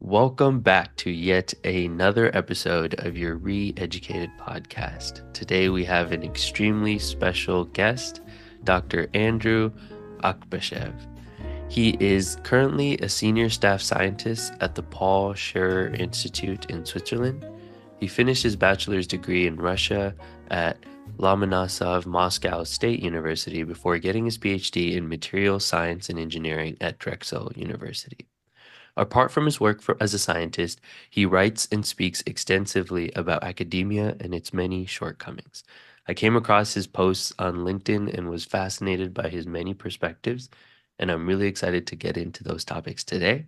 Welcome back to yet another episode of your Re-Educated podcast. Today we have an extremely special guest, Dr. Andrew Akbashev. He is currently a senior staff scientist at the Paul Scherrer Institute in Switzerland. He finished his bachelor's degree in Russia at Lomonosov Moscow State University before getting his PhD in material science and engineering at Drexel University. Apart from his work as a scientist, he writes and speaks extensively about academia and its many shortcomings. I came across his posts on LinkedIn and was fascinated by his many perspectives, and I'm really excited to get into those topics today.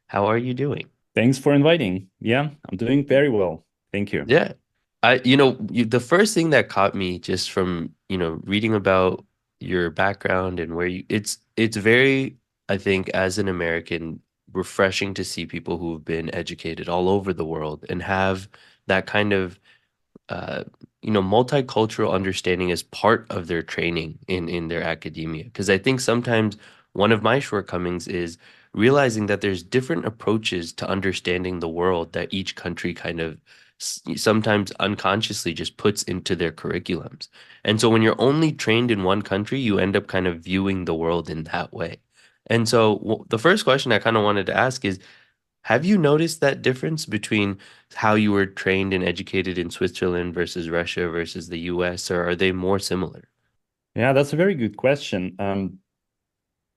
How are you doing? Thanks for inviting. Yeah, I'm doing very well. Thank you. Yeah. The first thing that caught me just from, reading about your background and where it's very, I think, as an American, refreshing to see people who have been educated all over the world and have that kind of, uh, multicultural understanding as part of their training in their academia. Because I think sometimes one of my shortcomings is realizing that there's different approaches to understanding the world that each country kind of sometimes unconsciously just puts into their curriculums. And so when you're only trained in one country, you end up kind of viewing the world in that way. And so the first question I kind of wanted to ask is, have you noticed that difference between how you were trained and educated in Switzerland versus Russia versus the US, or are they more similar? Yeah, that's a very good question.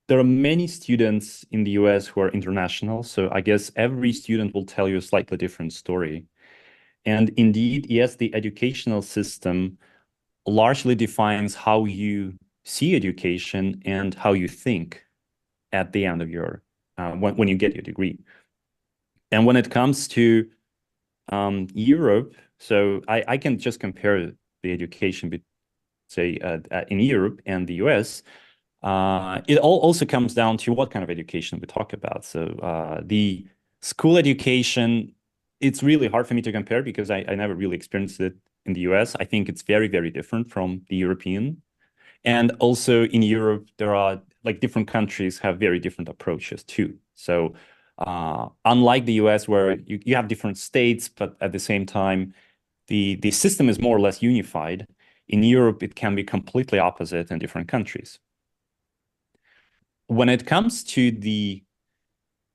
There are many students in the US who are international, so I guess every student will tell you a slightly different story. And indeed, yes, the educational system largely defines how you see education and how you think at the end of your when you get your degree. And when it comes to Europe, so I can just compare the education, say, in Europe and the US. It all also comes down to what kind of education we talk about. So the school education, it's really hard for me to compare because I never really experienced it in the US. I think it's very, very different from the European. And also in Europe, there are like different countries have very different approaches too. So unlike the US, where you have different states, but at the same time, the system is more or less unified. In Europe, it can be completely opposite in different countries. When it comes to the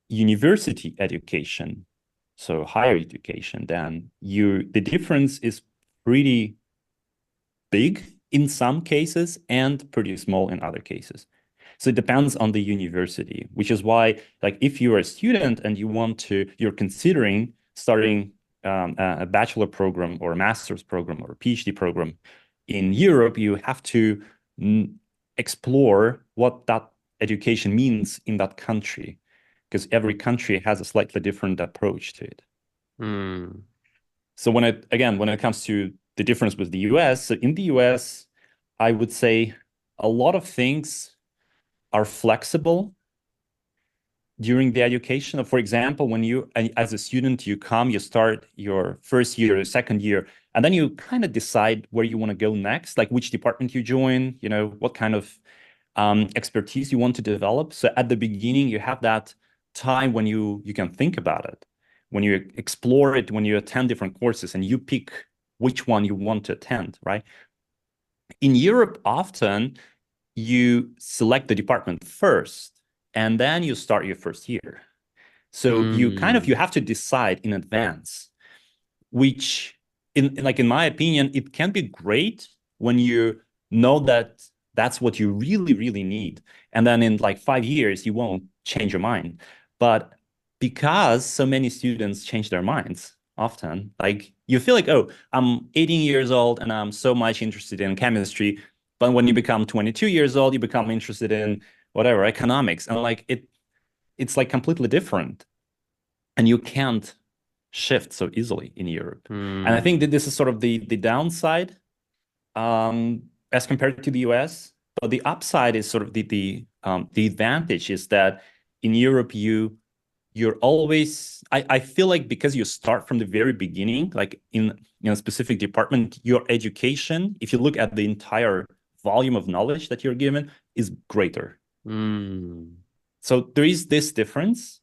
university education, so higher education, then the difference is pretty big in some cases and pretty small in other cases. So it depends on the university, which is why, like, if you're a student and you're considering starting a bachelor program or a master's program or a PhD program in Europe, you have to explore what that education means in that country, because every country has a slightly different approach to it. Hmm. So when it comes to the difference with the US, so in the US, I would say a lot of things are flexible during the education. For example, when you, as a student, you start your first year, second year, and then you kind of decide where you want to go next, like which department you join, what kind of expertise you want to develop. So at the beginning, you have that time when you can think about it, when you explore it, when you attend different courses and you pick which one you want to attend, right? In Europe, often you select the department first and then you start your first year. So Hmm. you have to decide in advance, which in my opinion, it can be great when you know that that's what you really, really need. And then in like 5 years, you won't change your mind. But because so many students change their minds often, like you feel like, oh, I'm 18 years old and I'm so much interested in chemistry. But when you become 22 years old, you become interested in whatever, economics. And like it's like completely different. And you can't shift so easily in Europe. And I think Hmm. that this is sort of the downside as compared to the US. But the upside is sort of the advantage is that in Europe you're always I feel like because you start from the very beginning, like in a specific department, your education, if you look at the entire volume of knowledge that you're given, is greater. Hmm. So there is this difference.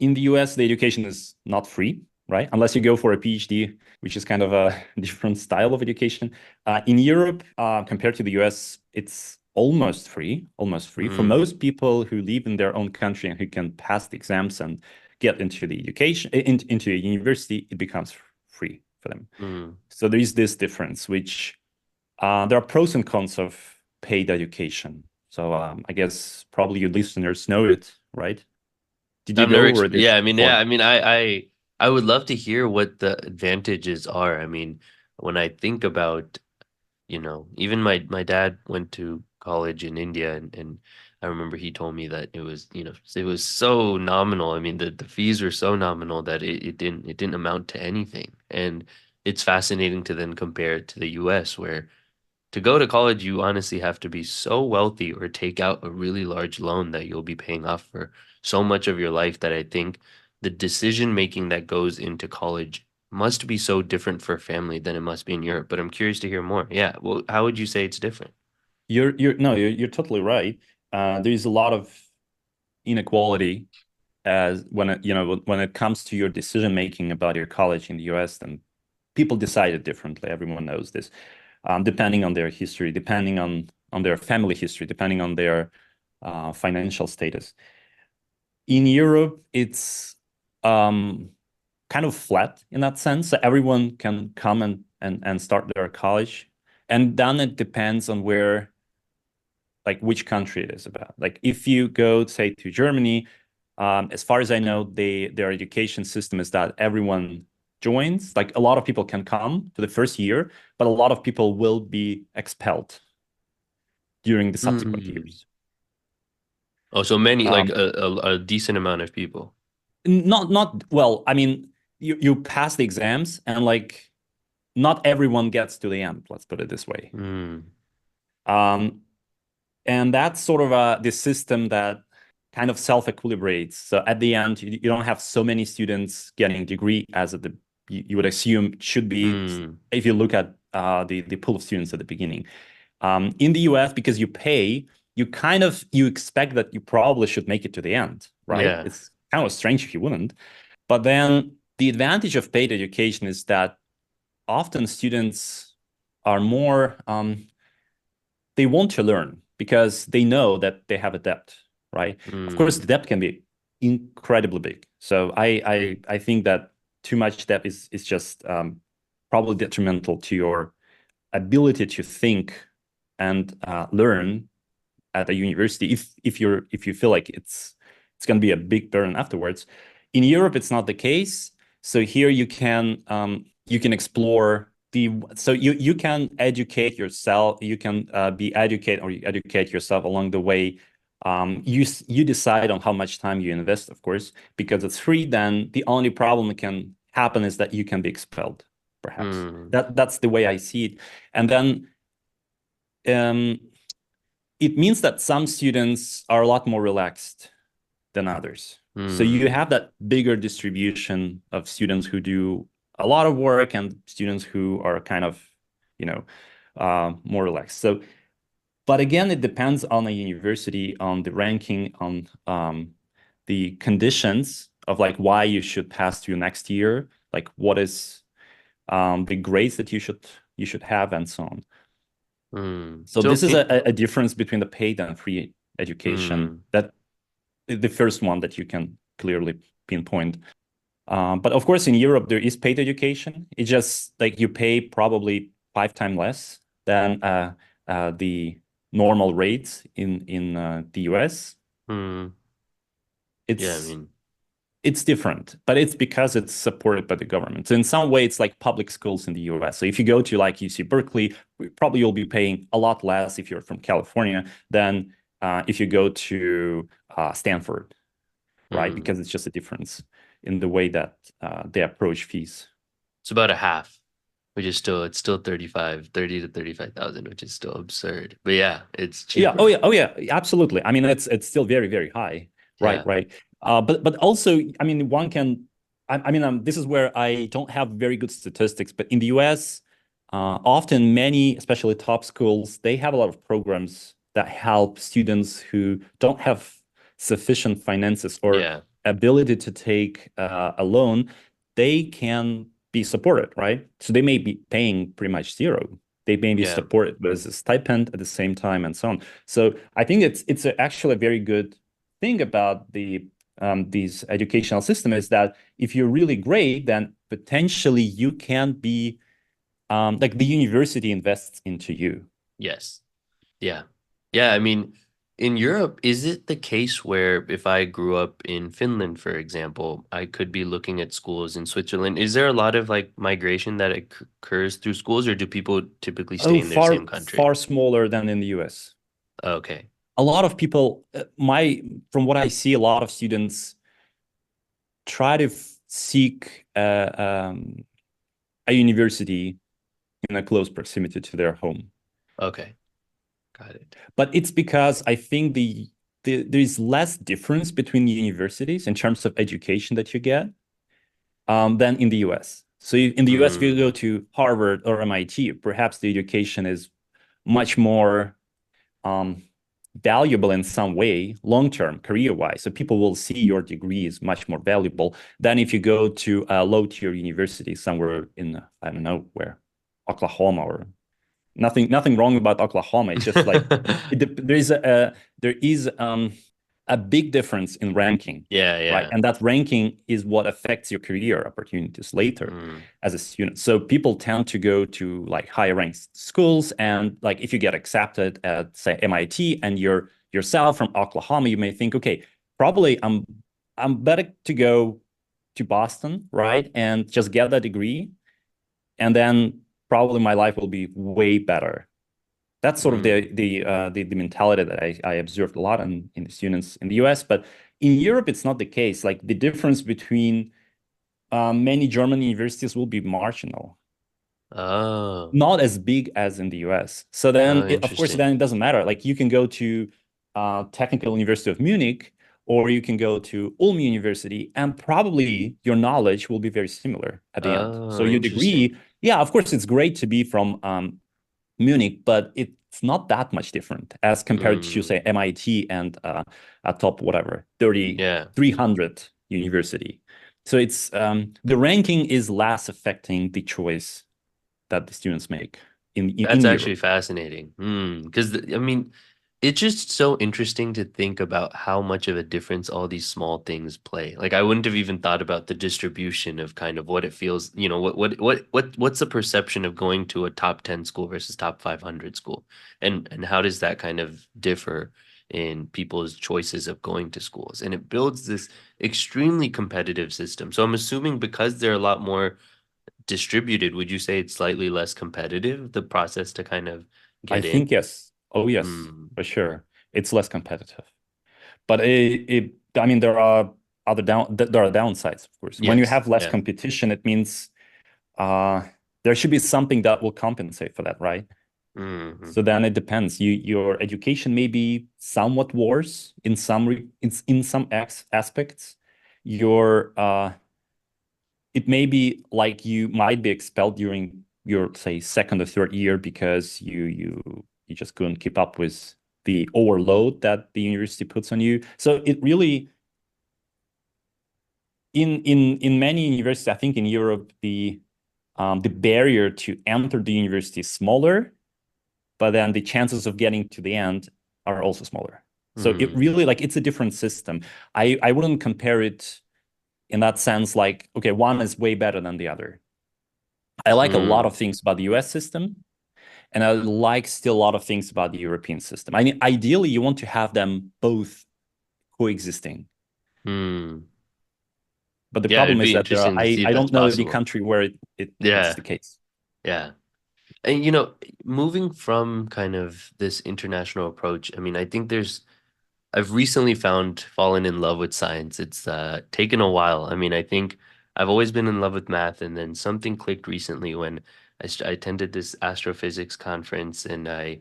in the US, the education is not free, right? Unless you go for a PhD, which is kind of a different style of education. In Europe, compared to the US, it's almost free, almost free. For Mm, most people who live in their own country and who can pass the exams and get into the education, into a university, it becomes free for them. mm. So there is this difference, which there are pros and cons of paid education. So I guess probably your listeners know it, right? Did you I've go never, over this yeah, I mean, yeah, before? I mean, I would love to hear what the advantages are. I mean, when I think about, even my dad went to college in India, and I remember he told me that it was so nominal. I mean, the fees were so nominal that it didn't amount to anything. And it's fascinating to then compare it to the US, where to go to college, you honestly have to be so wealthy or take out a really large loan that you'll be paying off for so much of your life, that I think the decision making that goes into college must be so different for a family than it must be in Europe. But I'm curious to hear more. Yeah. Well, how would you say it's different? You're no, you're totally right. There is a lot of inequality as when it comes to your decision making about your college in the US, then people decide it differently. Everyone knows this, depending on their history, depending on their family history, depending on their financial status. In Europe, it's um, kind of flat in that sense. So everyone can come and start their college. And then it depends on where, like which country it is about. Like if you go, say, to Germany, as far as I know, their education system is that everyone joins. Like a lot of people can come to the first year, but a lot of people will be expelled during the subsequent Hmm. years. Oh, so many, like Um, a decent amount of people. not well. I mean, you pass the exams, and like not everyone gets to the end. Let's put it this way. Hmm. Um, and that's sort of the system that kind of self-equilibrates. So at the end, you don't have so many students getting a degree as at the you would assume should be Hmm. if you look at the pool of students at the beginning. In the US, because you pay, you expect that you probably should make it to the end, right? Yeah. It's kind of strange if you wouldn't. But then the advantage of paid education is that often students are more they want to learn because they know that they have a debt, right? Of course, Hmm. the debt can be incredibly big. So I think that too much debt is just probably detrimental to your ability to think and learn at a university if you feel like it's going to be a big burden afterwards. In Europe, it's not the case. So here you can explore so you can educate yourself. You can be educated or you educate yourself along the way. You decide on how much time you invest, of course, because it's free. Then the only problem that can happen is that you can be expelled, perhaps. Hmm. That's the way I see it. And then um, it means that some students are a lot more relaxed than others. So you Hmm. have that bigger distribution of students who do a lot of work and students who are kind of, you know, more relaxed. So, but again, it depends on a university, on the ranking, on the conditions of like why you should pass to next year, like what is the grades that you should have, and so on. Hmm. So So this is can a difference between the paid and free education hmm. that the first one that you can clearly pinpoint. But of course, in Europe, there is paid education. It's just like you pay probably 5 times less than the normal rates in the US. Hmm. Yeah, I It's mean, it's different, but it's because it's supported by the government. So in some way, it's like public schools in the US. So if you go to like UC Berkeley, probably you'll be paying a lot less if you're from California than if you go to Stanford, right? hmm. Because it's just a difference in the way that they approach fees. It's about a half, which is still it's still 30 to 35,000, which is still absurd. But yeah, it's Yeah. Oh cheaper. yeah. Oh yeah. Absolutely. I mean, it's still very very high. Right. Yeah. Right. But also, I mean, one can. I mean, this is where I don't have very good statistics, but in the U.S., often many, especially top schools, they have a lot of programs that help students who don't have sufficient finances or Yeah. ability to take a loan, they can be supported, right? So they may be paying pretty much zero. They may be Yeah. supported with a stipend at the same time and so on. So I think actually a very good thing about these educational system is that if you're really great, then potentially you can be like the university invests into you. Yes. Yeah. Yeah, I mean, in Europe, is it the case where if I grew up in Finland, for example, I could be looking at schools in Switzerland? Is there a lot of like migration that occurs through schools, or do people typically stay Oh, in their far same country? far smaller than in the US. Okay. A lot of people, my from what I see, a lot of students try to seek a university in a close proximity to their home. Okay. Got it. But it's because I think there is less difference between the universities in terms of education that you get than in the US. So in the US, if you go Mm. to Harvard or MIT, perhaps the education is much more um, valuable in some way, long term, career wise. So people will see your degree is much more valuable than if you go to a low tier university somewhere in, I don't know where, Oklahoma or nothing wrong about Oklahoma. It's just like there is a big difference in ranking, Yeah, right? yeah. And that ranking is what affects your career opportunities later Mm. as a student. So people tend to go to like higher ranked schools, and like if you get accepted at say MIT and you're yourself from Oklahoma, you may think, okay, probably I'm better to go to Boston, right, and just get that degree, and then probably my life will be way better. That's sort of Mm. the mentality that I observed a lot in the students in the US, but in Europe it's not the case. Like the difference between many German universities will be marginal, Oh. not as big as in the US. So Oh, of course, interesting. then it doesn't matter. Like you can go to Technical University of Munich, or you can go to Ulm University, and probably your knowledge will be very similar at the end. So Oh, your interesting. degree, yeah, of course, it's great to be from Munich, but it's not that much different as compared to, Mm. say, MIT and a top, whatever, 30, Yeah. 300 university. So it's the ranking is less affecting the choice that the students make That's in actually Europe. fascinating. Because I mean, it's just so interesting to think about how much of a difference all these small things play. Like I wouldn't have even thought about the distribution of kind of what it feels, what's the perception of going to a top 10 school versus top 500 school? And how does that kind of differ in people's choices of going to schools? And it builds this extremely competitive system. So I'm assuming because there are a lot more distributed, would you say it's slightly less competitive, the process to kind of I get in? think yes. Oh yes, Mm, for sure. It's less competitive. But I mean, there are downsides, of course. When you yes. have less Yeah. competition, it means uh, there should be something that will compensate for that, right? Hmm. So then it depends. Your education may be somewhat worse in some aspects. Your it may be like you might be expelled during your say second or third year because you just couldn't keep up with the overload that the university puts on you. So it really in many universities, I think in Europe, the barrier to enter the university is smaller, but then the chances of getting to the end are also smaller. So it Hmm. really like it's a different system. I wouldn't compare it in that sense like okay, one is way better than the other. I like a lot Hmm. of things about the US system, and I like still a lot of things about the European system. I mean, ideally, you want to have them both coexisting. Hmm. But the Yeah, it'd problem is be that interesting to see I if that's don't know the possible. country where it's Yeah. the case. Yeah. And moving from kind of this international approach, I mean, I think I've recently fallen in love with science. It's taken a while. I mean, I think I've always been in love with math, and then something clicked recently when I attended this astrophysics conference, and I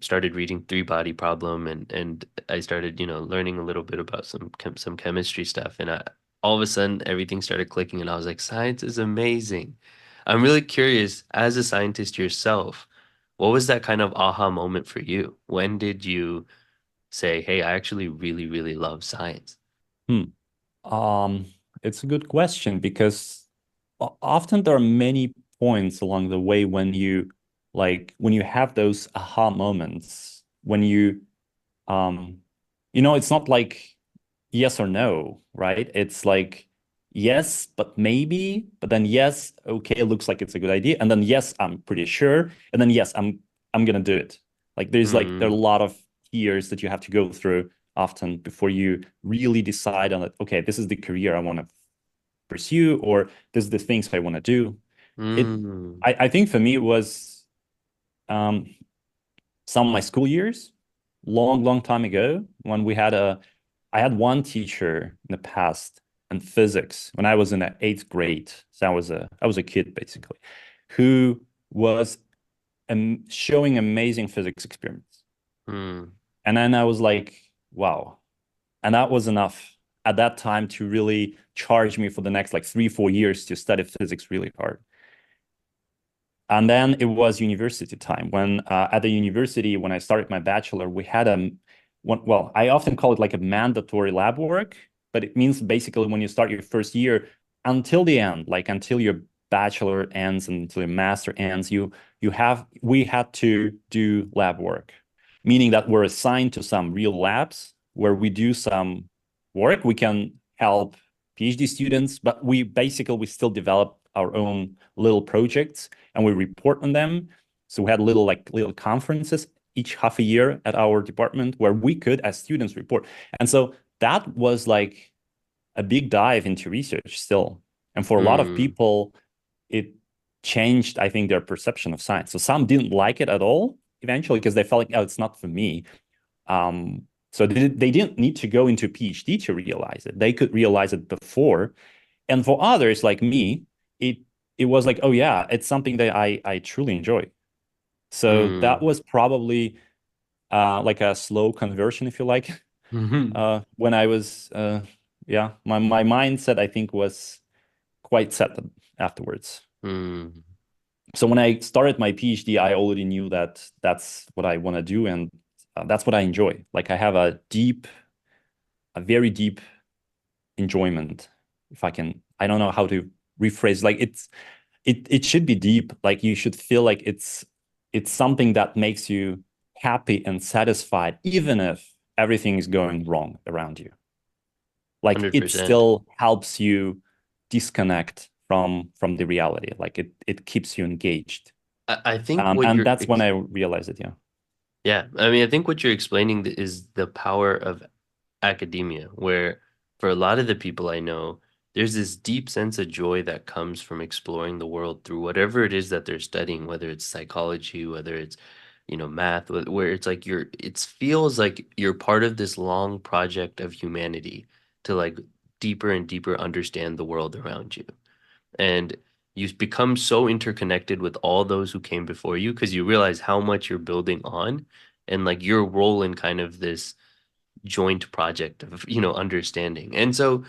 started reading three body problem, and I started, learning a little bit about some chemistry stuff, and all of a sudden everything started clicking, and I was like, science is amazing. I'm really curious, as a scientist yourself, what was that kind of aha moment for you? When did you say, hey, I actually really, really love science? Hmm. Um, it's a good question because often there are many points along the way when when you have those aha moments, when um, it's not like yes or no, right? It's like yes, but maybe, but then yes, okay, it looks like it's a good idea, and then yes, I'm pretty sure, and then yes, I'm gonna do it. There are a Mm, lot of years that you have to go through often before you really decide on it. Okay, this is the career I want to pursue, or this is the things I want to do. It, mm, I think for me it was um, some of my school years, long time ago, when I had one teacher in the past in physics when I was in the eighth grade. So I was a kid basically, who was showing amazing physics experiments. mm, And then I was like, wow. And that was enough at that time to really charge me for the next like 3, 4 years to study physics really hard. And then it was university time when at the university, when I started my bachelor, we had well, I often call it like a mandatory lab work, but it means basically when you start your first year until the end, like until your bachelor ends and until your master ends, we had to do lab work, meaning that we're assigned to some real labs where we do some work. We can help PhD students, but we still develop our own little projects and we report on them. So we had little conferences each half a year at our department where we could, as students, report. And so that was like a big dive into research still. And for a lot of mm, people, it changed, I think, their perception of science. So some didn't like it at all eventually because they felt like, oh, it's not for me. So they didn't need to go into a PhD to realize it. They could realize it before. And for others like me, it it was like, oh yeah, it's something that I truly enjoy. So that mm, was probably like a slow conversion, if you like. mhm, When I was yeah, my mindset I think was quite set afterwards. mm, So when I started my PhD, I already knew that that's what I want to do, and that's what I enjoy. Like I have a very deep enjoyment. If I can, I don't know how to rephrase. Like it should be deep. Like you should feel like it's something that makes you happy and satisfied, even if everything is going wrong around you. Like it 100%. still helps you disconnect from the reality. Like it keeps you engaged. I think what And you're that's when I realized it. Yeah. yeah, I mean, I think what you're explaining is the power of academia, where for a lot of the people I know, there's this deep sense of joy that comes from exploring the world through whatever it is that they're studying, whether it's psychology, whether it's, math, where it's like it feels like you're part of this long project of humanity to like deeper and deeper understand the world around you. And you become so interconnected with all those who came before you because you realize how much you're building on and like your role in kind of this joint project of, understanding. And so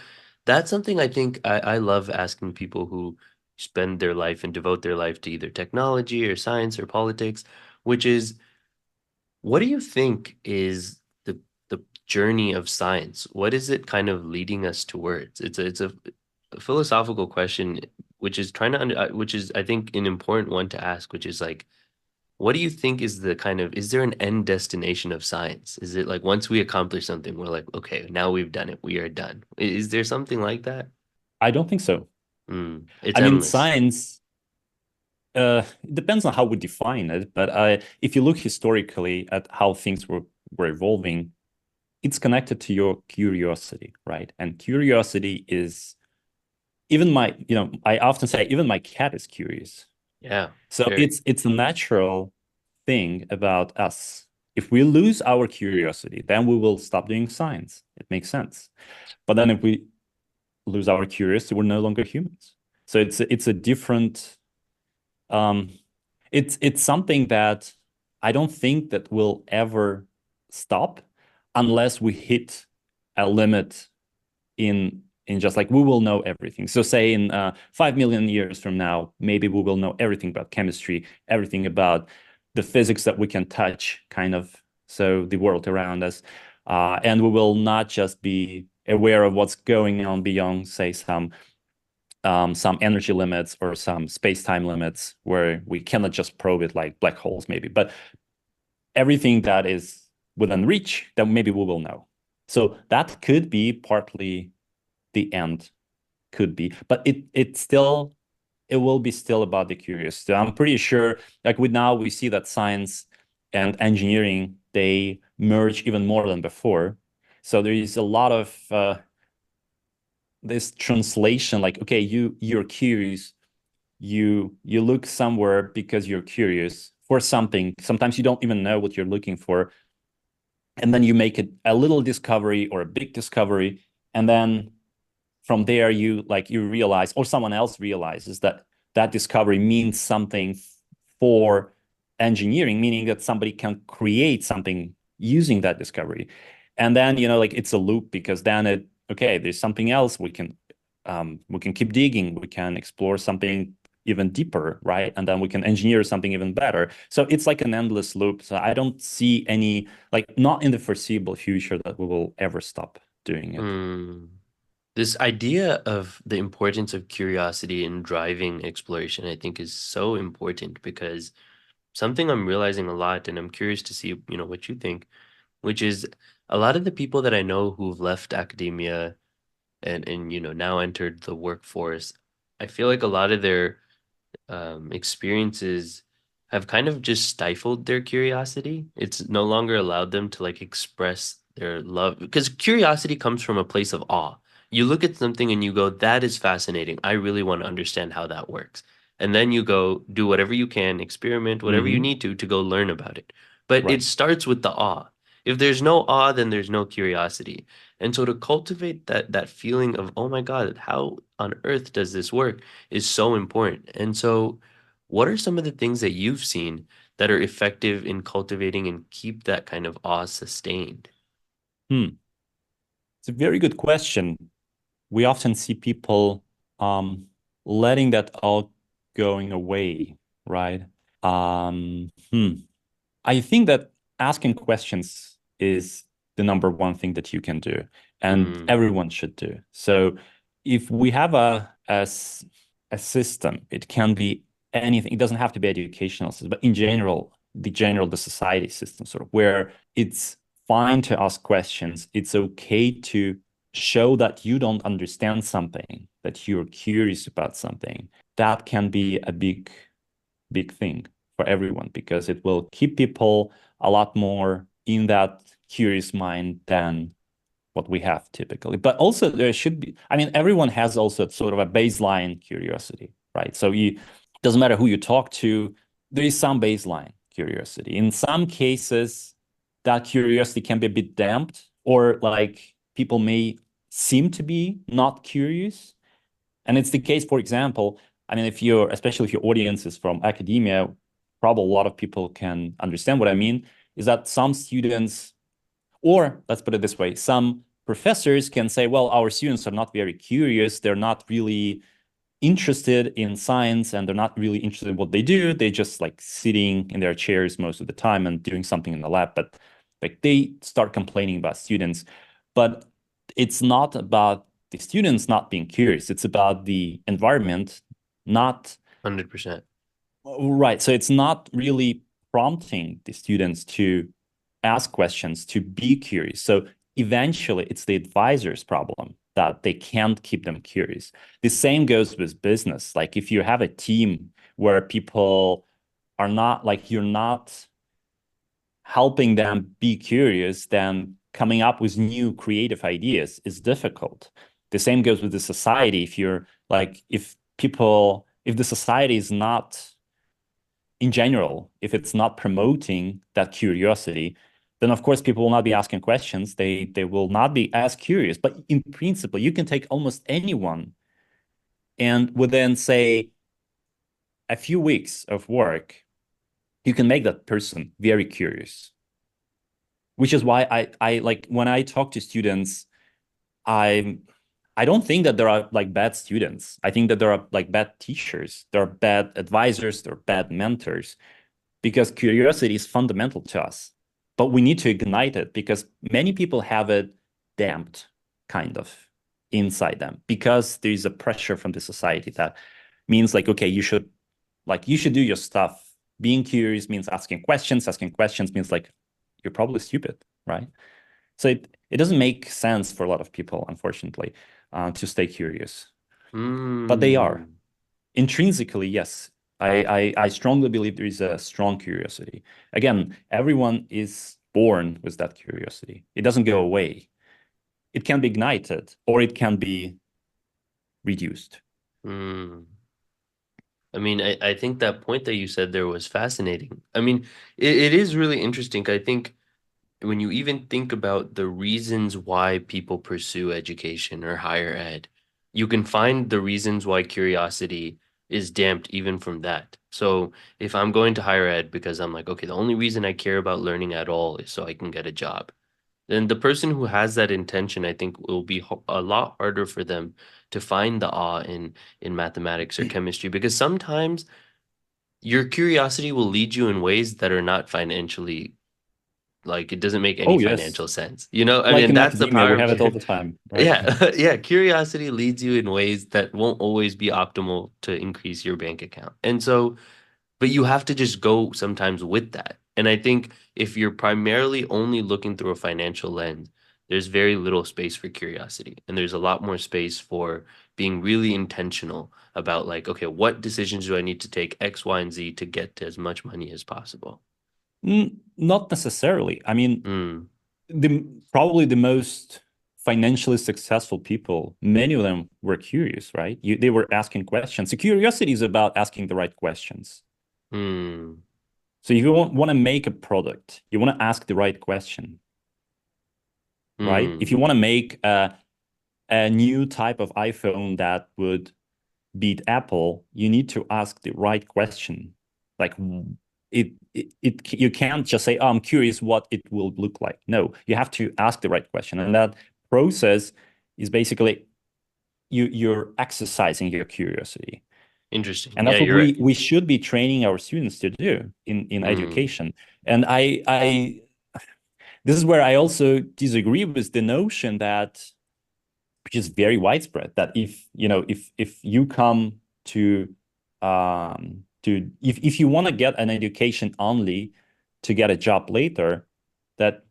that's something I think I love asking people who spend their life and devote their life to either technology or science or politics, which is what do you think is the journey of science? What is it kind of leading us towards? It's a philosophical question, which is which is I think an important one to ask, which is like, what do you think is the kind of is there an end destination of science? Is it like once we accomplish something, we're like, okay, now we've done it, we are done. Is there something like that? I don't think so. It's I mean, endless. science, it depends on how we define it, but if you look historically at how things were evolving, it's connected to your curiosity, right? And curiosity is I often say even my cat is curious. Yeah, So very. it's a natural thing about us. If we lose our curiosity, then we will stop doing science. It makes sense. But then if we lose our curiosity, we're no longer humans. So it's a different um it's something that I don't think that will ever stop unless we hit a limit in just like we will know everything. So say in 5 million years from now, maybe we will know everything about chemistry, everything about the physics that we can touch, kind of. So the world around us, and we will not just be aware of what's going on beyond, say, some energy limits or some space-time limits where we cannot just probe it like black holes, maybe. But everything that is within reach, then maybe we will know. So that could be partly the end, could be, but it will be still about the curious. So I'm pretty sure, like with now, we see that science and engineering, they merge even more than before. So there is a lot of this translation, like, okay, you're curious, you look somewhere because you're curious for something. Sometimes you don't even know what you're looking for, and then you make a little discovery or a big discovery, and then from there you realize, or someone else realizes, that that discovery means something for engineering, meaning that somebody can create something using that discovery. And then like it's a loop, because then okay, there's something else we can keep digging, we can explore something even deeper, right? And then we can engineer something even better. So it's like an endless loop. So I don't see any, like, not in the foreseeable future, that we will ever stop doing it. Hmm. This idea of the importance of curiosity in driving exploration, I think, is so important because something I'm realizing a lot, and I'm curious to see, what you think, which is a lot of the people that I know who've left academia and now entered the workforce, I feel like a lot of their experiences have kind of just stifled their curiosity. It's no longer allowed them to like express their love because curiosity comes from a place of awe. You look at something and you go, that is fascinating. I really want to understand how that works. And then you go do whatever you can, experiment, whatever you Hmm. need to go learn about it. But it Right. starts with the awe. If there's no awe, then there's no curiosity. And so to cultivate that feeling of, oh my God, how on earth does this work is so important. And so what are some of the things that you've seen that are effective in cultivating and keep that kind of awe sustained? Hmm. It's a very good question. We often see people letting that all going away, right? Um, hmm. I think that asking questions is the number one thing that you can do, and Mm, everyone should do. So if we have a system, it can be anything. It doesn't have to be educational system, but in general, the society system, sort of, where it's fine to ask questions. It's okay to show that you don't understand something, that you're curious about something. That can be a big thing for everyone, because it will keep people a lot more in that curious mind than what we have typically. But also there should be, I mean, everyone has also sort of a baseline curiosity, right? So you doesn't matter who you talk to, there is some baseline curiosity. In some cases, that curiosity can be a bit damped, or like people may seem to be not curious. And it's the case, for example, I mean, especially if your audience is from academia, probably a lot of people can understand what I mean, is that some students, or let's put it this way, some professors can say, well, our students are not very curious. They're not really interested in science, and they're not really interested in what they do. They just like sitting in their chairs most of the time and doing something in the lab. But like they start complaining about students. But it's not about the students not being curious. It's about the environment not 100%. right. So it's not really prompting the students to ask questions, to be curious. So eventually it's the advisor's problem that they can't keep them curious. The same goes with business. Like if you have a team where people are not, like, you're not helping them be curious, then coming up with new creative ideas is difficult. The same goes with the society. If you're like, if the society is not, in general, if it's not promoting that curiosity, then of course people will not be asking questions. They will not be as curious. But in principle, you can take almost anyone, and within, say, a few weeks of work, you can make that person very curious. Which is why I like, when I talk to students, I I don't think that there are like bad students. I think that there are like bad teachers, there are bad advisors, there are bad mentors, because curiosity is fundamental to us. But we need to ignite it, because many people have it damped, kind of inside them because there is a pressure from the society that means like, okay, you should do your stuff. Being curious means asking questions. Asking questions means like you're probably stupid, right? So it doesn't make sense for a lot of people, unfortunately, to stay curious. But they are. Mm, Intrinsically, yes. I strongly believe there is a strong curiosity. Again, everyone is born with that curiosity. It doesn't go away. It can be ignited or it can be reduced. mm. I mean, I think that point that you said there was fascinating. I mean, it is really interesting. I think when you even think about the reasons why people pursue education or higher ed, you can find the reasons why curiosity is damped even from that. So if I'm going to higher ed because I'm like, okay, the only reason I care about learning at all is so I can get a job, then the person who has that intention, I think, will be a lot harder for them to find the awe in mathematics or chemistry because sometimes your curiosity will lead you in ways that are not financially, like it doesn't make any Oh, yes. financial sense. You know, I Like mean, in that's the academia, power we of have it all the time, right? yeah, yeah, curiosity leads you in ways that won't always be optimal to increase your bank account. And so, but you have to just go sometimes with that. And I think if you're primarily only looking through a financial lens, there's very little space for curiosity. And there's a lot more space for being really intentional about like, okay, what decisions do I need to take X, Y, and Z to get to as much money as possible? Not necessarily. I mean, Mm, the probably the most financially successful people, many of them were curious, right? They were asking questions. So curiosity is about asking the right questions. mm, So if you want to make a product, you want to ask the right question, right? If you mm. want to make a new type of iPhone that would beat Apple, you need to ask the right question. Like you can't just say, oh, I'm curious what it will look like. No, you have to ask the right question. And that process is basically you're exercising your curiosity. Interesting. And Yeah, that's what you're right. we should be training our students to do in Mm, education. And I this is where I also disagree with the notion that which is very widespread that if you come to if you want to get an education only to get a job later, that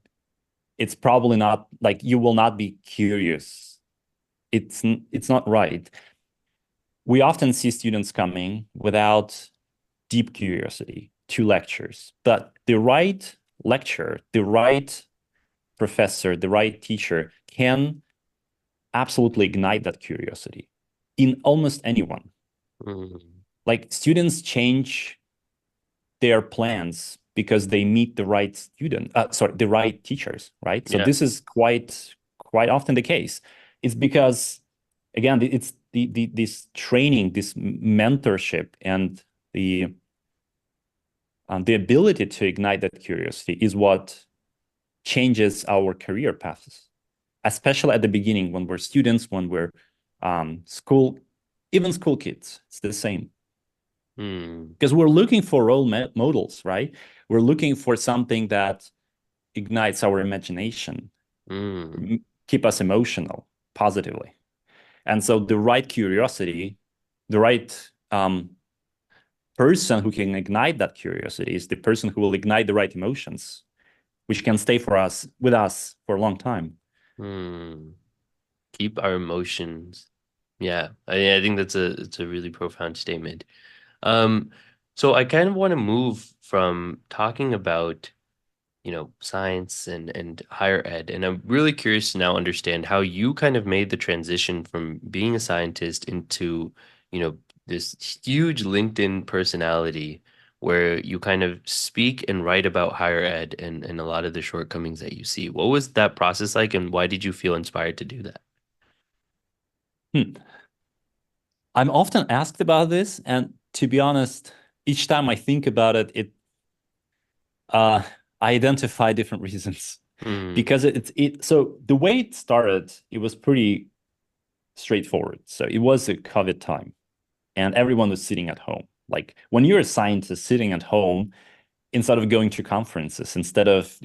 it's probably not like you will not be curious. It's not right. We often see students coming without deep curiosity to lectures, but the right lecture, the right professor, the right teacher can absolutely ignite that curiosity in almost anyone. mm. Like students change their plans because they meet the right the right teachers, right? So Yeah. this is quite often the case. It's because again, it's this training, this mentorship, and the ability to ignite that curiosity is what changes our career paths, especially at the beginning when we're students, when we're school, even school kids. It's the same Mm, because we're looking for role models, right? We're looking for something that ignites our imagination, mm, keep us emotional positively. And so the right curiosity, the right person who can ignite that curiosity is the person who will ignite the right emotions, which can stay for us with us for a long time. mm. Keep our emotions. Yeah, I think that's a really profound statement. Um, so I kind of want to move from talking about, science and higher ed, and I'm really curious to now understand how you kind of made the transition from being a scientist into, this huge LinkedIn personality where you kind of speak and write about higher ed and a lot of the shortcomings that you see. What was that process like, and why did you feel inspired to do that? Hmm. I'm often asked about this, and to be honest, each time I think about it, uh, I identify different reasons Mm, because it. So the way it started, it was pretty straightforward. So it was a COVID time, and everyone was sitting at home. Like when you're a scientist sitting at home, instead of going to conferences, instead of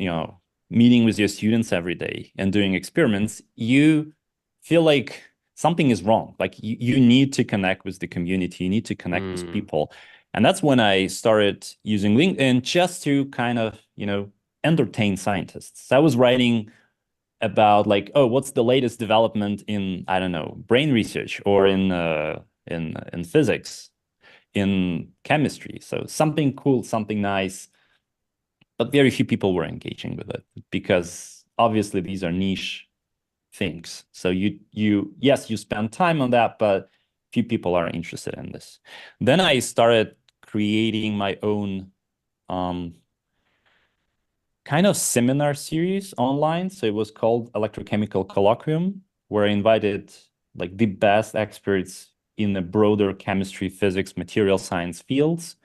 meeting with your students every day and doing experiments, you feel like something is wrong. Like you need to connect with the community, you need to connect with Mm, people. And that's when I started using LinkedIn just to kind of, entertain scientists. I was writing about like, oh, what's the latest development in, I don't know, brain research or in physics, in chemistry. So something cool, something nice, but very few people were engaging with it because obviously these are niche things. So you yes, you spend time on that, but few people are interested in this. Then I started creating my own um, kind of seminar series online. So it was called Electrochemical Colloquium, where I invited like the best experts in the broader chemistry, physics, material science fields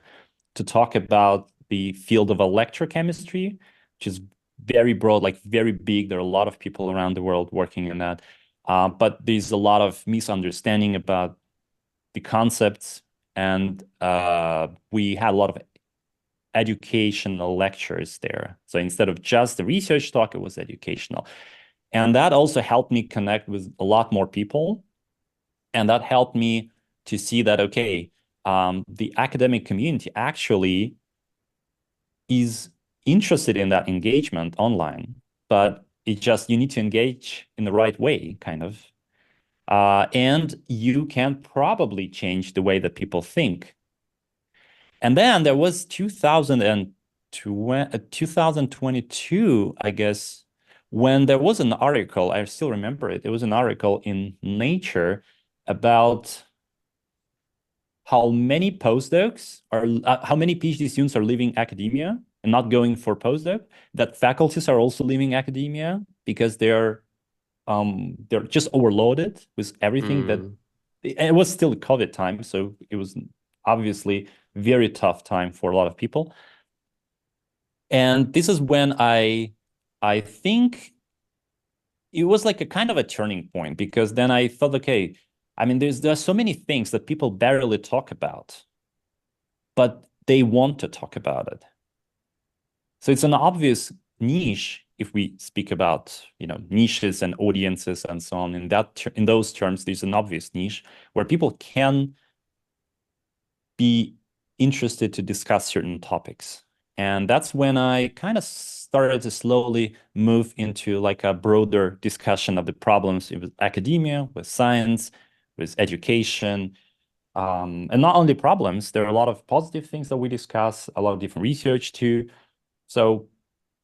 to talk about the field of electrochemistry, which is very broad, like very big. There are a lot of people around the world working in that. But there's a lot of misunderstanding about the concepts. And we had a lot of educational lectures there. So instead of just the research talk, it was educational. And that also helped me connect with a lot more people. And that helped me to see that, okay, the academic community actually is interested in that engagement online, but it just, you need to engage in the right way, kind of. And you can probably change the way that people think. And then there was 2022, I guess, when there was an article, I still remember it. It was an article in Nature about how many PhD students are leaving academia and not going for postdoc, that faculties are also leaving academia because they're just overloaded with everything that mm, it was still COVID time, so it was obviously very tough time for a lot of people. And this is when I think it was like a kind of a turning point because then I thought, okay, I mean, there's so many things that people barely talk about, but they want to talk about it. So it's an obvious niche if we speak about, niches and audiences and so on. In those terms, there's an obvious niche where people can be interested to discuss certain topics. And that's when I kind of started to slowly move into like a broader discussion of the problems with academia, with science, with education. And not only problems, there are a lot of positive things that we discuss, a lot of different research too. So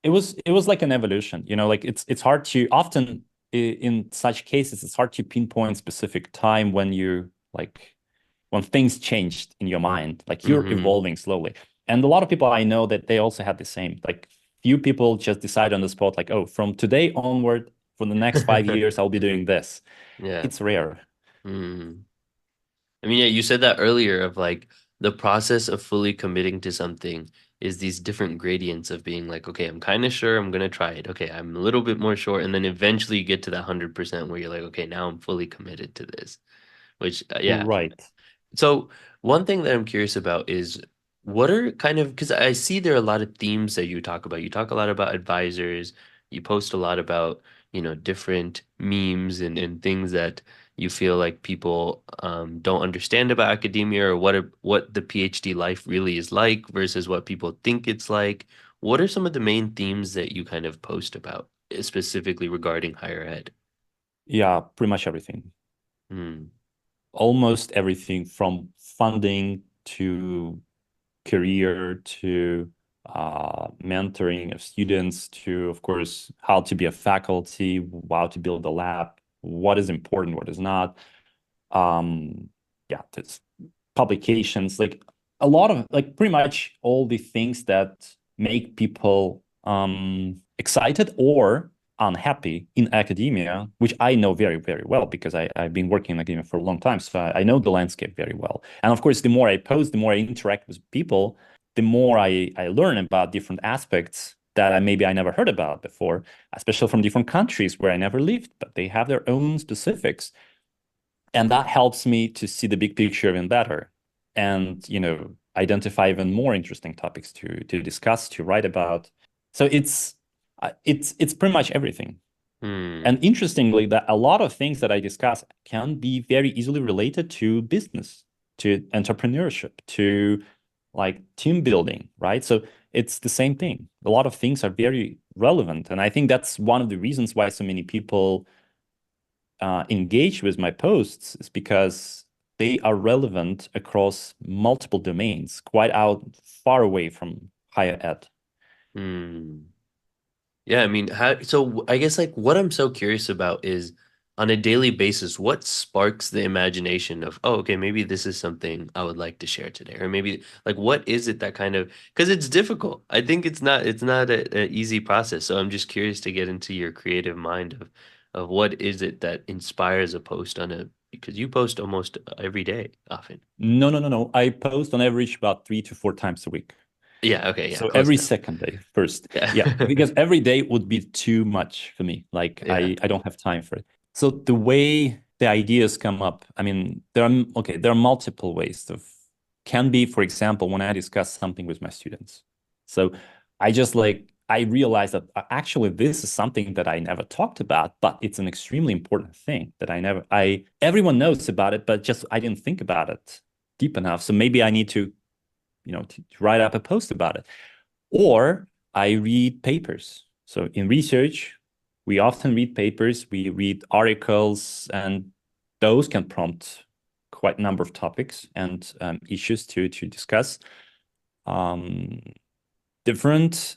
it was like an evolution, like it's hard to often in such cases, it's hard to pinpoint specific time when you like when things changed in your mind, like you're mm-hmm. evolving slowly. And a lot of people I know that they also had the same. Like few people just decide on the spot, like, oh, from today onward, for the next 5 years, I'll be doing this. Yeah. It's rare. Mm. I mean, yeah, you said that earlier of like the process of fully committing to something is these different gradients of being like, okay, I'm kind of sure I'm gonna try it. Okay, I'm a little bit more sure, and then eventually you get to that 100% where you're like, okay, now I'm fully committed to this. Which, yeah, Right. so one thing that I'm curious about is what are kind of because I see there are a lot of themes that you talk about. You talk a lot about advisors, you post a lot about, different memes and things that you feel like people don't understand about academia or what the PhD life really is like versus what people think it's like. What are some of the main themes that you kind of post about, specifically regarding higher ed? Yeah, pretty much everything. Hmm. Almost everything from funding to career to mentoring of students to, of course, how to be a faculty, how to build a lab, what is important, what is not. Um, yeah, there's publications, like a lot of like pretty much all the things that make people excited or unhappy in academia, which I know very, very well because I've been working in academia for a long time. So I know the landscape very well. And of course, the more I post, the more I interact with people, the more I learn about different aspects that maybe I never heard about before, especially from different countries where I never lived, but they have their own specifics. And that helps me to see the big picture even better and, identify even more interesting topics to discuss, to write about. So it's pretty much everything. Hmm. And interestingly, that a lot of things that I discuss can be very easily related to business, to entrepreneurship, to like team building, right? So it's the same thing. A lot of things are very relevant. And I think that's one of the reasons why so many people engage with my posts is because they are relevant across multiple domains, quite out far away from higher ed. Hmm. Yeah, I mean, so I guess like what I'm so curious about is on a daily basis, what sparks the imagination of, oh, okay, maybe this is something I would like to share today. Or maybe like what is it that kind of, because it's difficult. I think it's not a easy process. So I'm just curious to get into your creative mind of what is it that inspires a post on a, because you post almost every day often. No, no, no, no. I post on average about 3 to 4 times a week. Yeah, okay, yeah, So close every enough. second day first. Yeah, Yeah. because every day would be too much for me. Like Yeah. I don't have time for it. So the way the ideas come up, I mean, there are multiple ways of can be, for example, when I discuss something with my students. So I realized that actually this is something that I never talked about, but it's an extremely important thing that I everyone knows about it, but just I didn't think about it deep enough. So maybe I need to, to write up a post about it. Or I read papers. So in research, we often read papers, we read articles, and those can prompt quite a number of topics and issues to discuss. Um, Different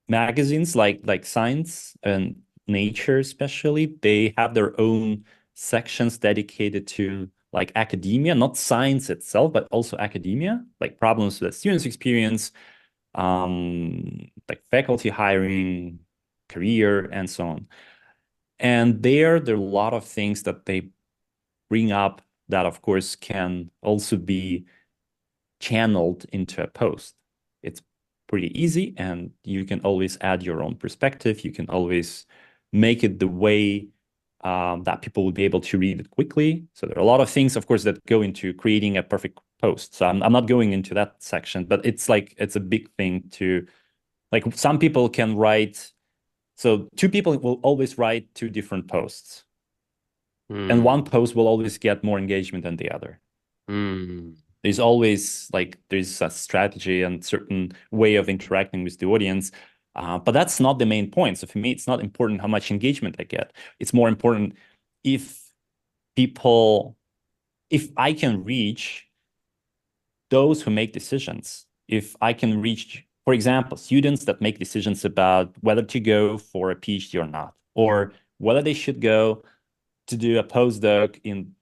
magazines like Science and Nature, especially, they have their own sections dedicated to like academia, not science itself, but also academia, like problems that students experience, like faculty hiring, career, and so on. And there are a lot of things that they bring up that, of course, can also be channeled into a post. It's pretty easy, and you can always add your own perspective. You can always make it the way that people will be able to read it quickly. So there are a lot of things, of course, that go into creating a perfect post. So I'm not going into that section, but it's a big thing to like some people can write. So two people will always write two different posts, and one Hmm. post will always get more engagement than the other. Hmm. There's always like there's a strategy and certain way of interacting with the audience, but that's not the main point. So for me, it's not important how much engagement I get. It's more important if people, if I can reach those who make decisions, if I can reach, for example, students that make decisions about whether to go for a PhD or not, or whether they should go to do a postdoc in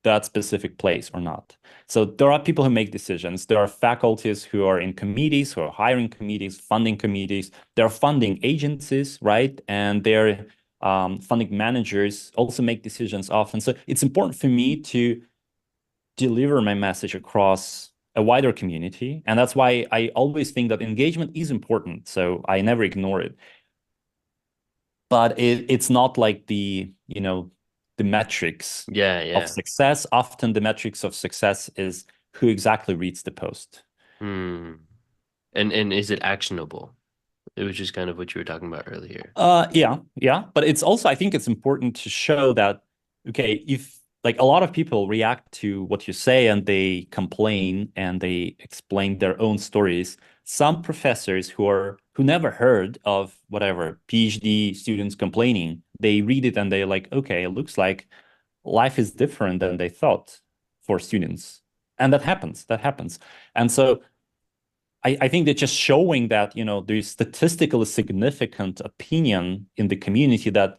that specific place or not. So there are people who make decisions. There are faculties who are in committees, who are hiring committees, funding committees. There are funding agencies, right? And their funding managers also make decisions often. So it's important for me to deliver my message across a wider community. And that's why I always think that engagement is important. So I never ignore it. But it's not like the metrics Yeah, of yeah. success. Often the metrics of success is who exactly reads the post. Hmm. And is it actionable? It was just kind of what you were talking about earlier. Yeah, yeah. But it's also, I think it's important to show that, okay, if like a lot of people react to what you say and they complain and they explain their own stories. Some professors who never heard of whatever PhD students complaining, they read it and they're like, okay, it looks like life is different than they thought for students. And that happens. That happens. And so I think they're just showing that, there's statistically significant opinion in the community that,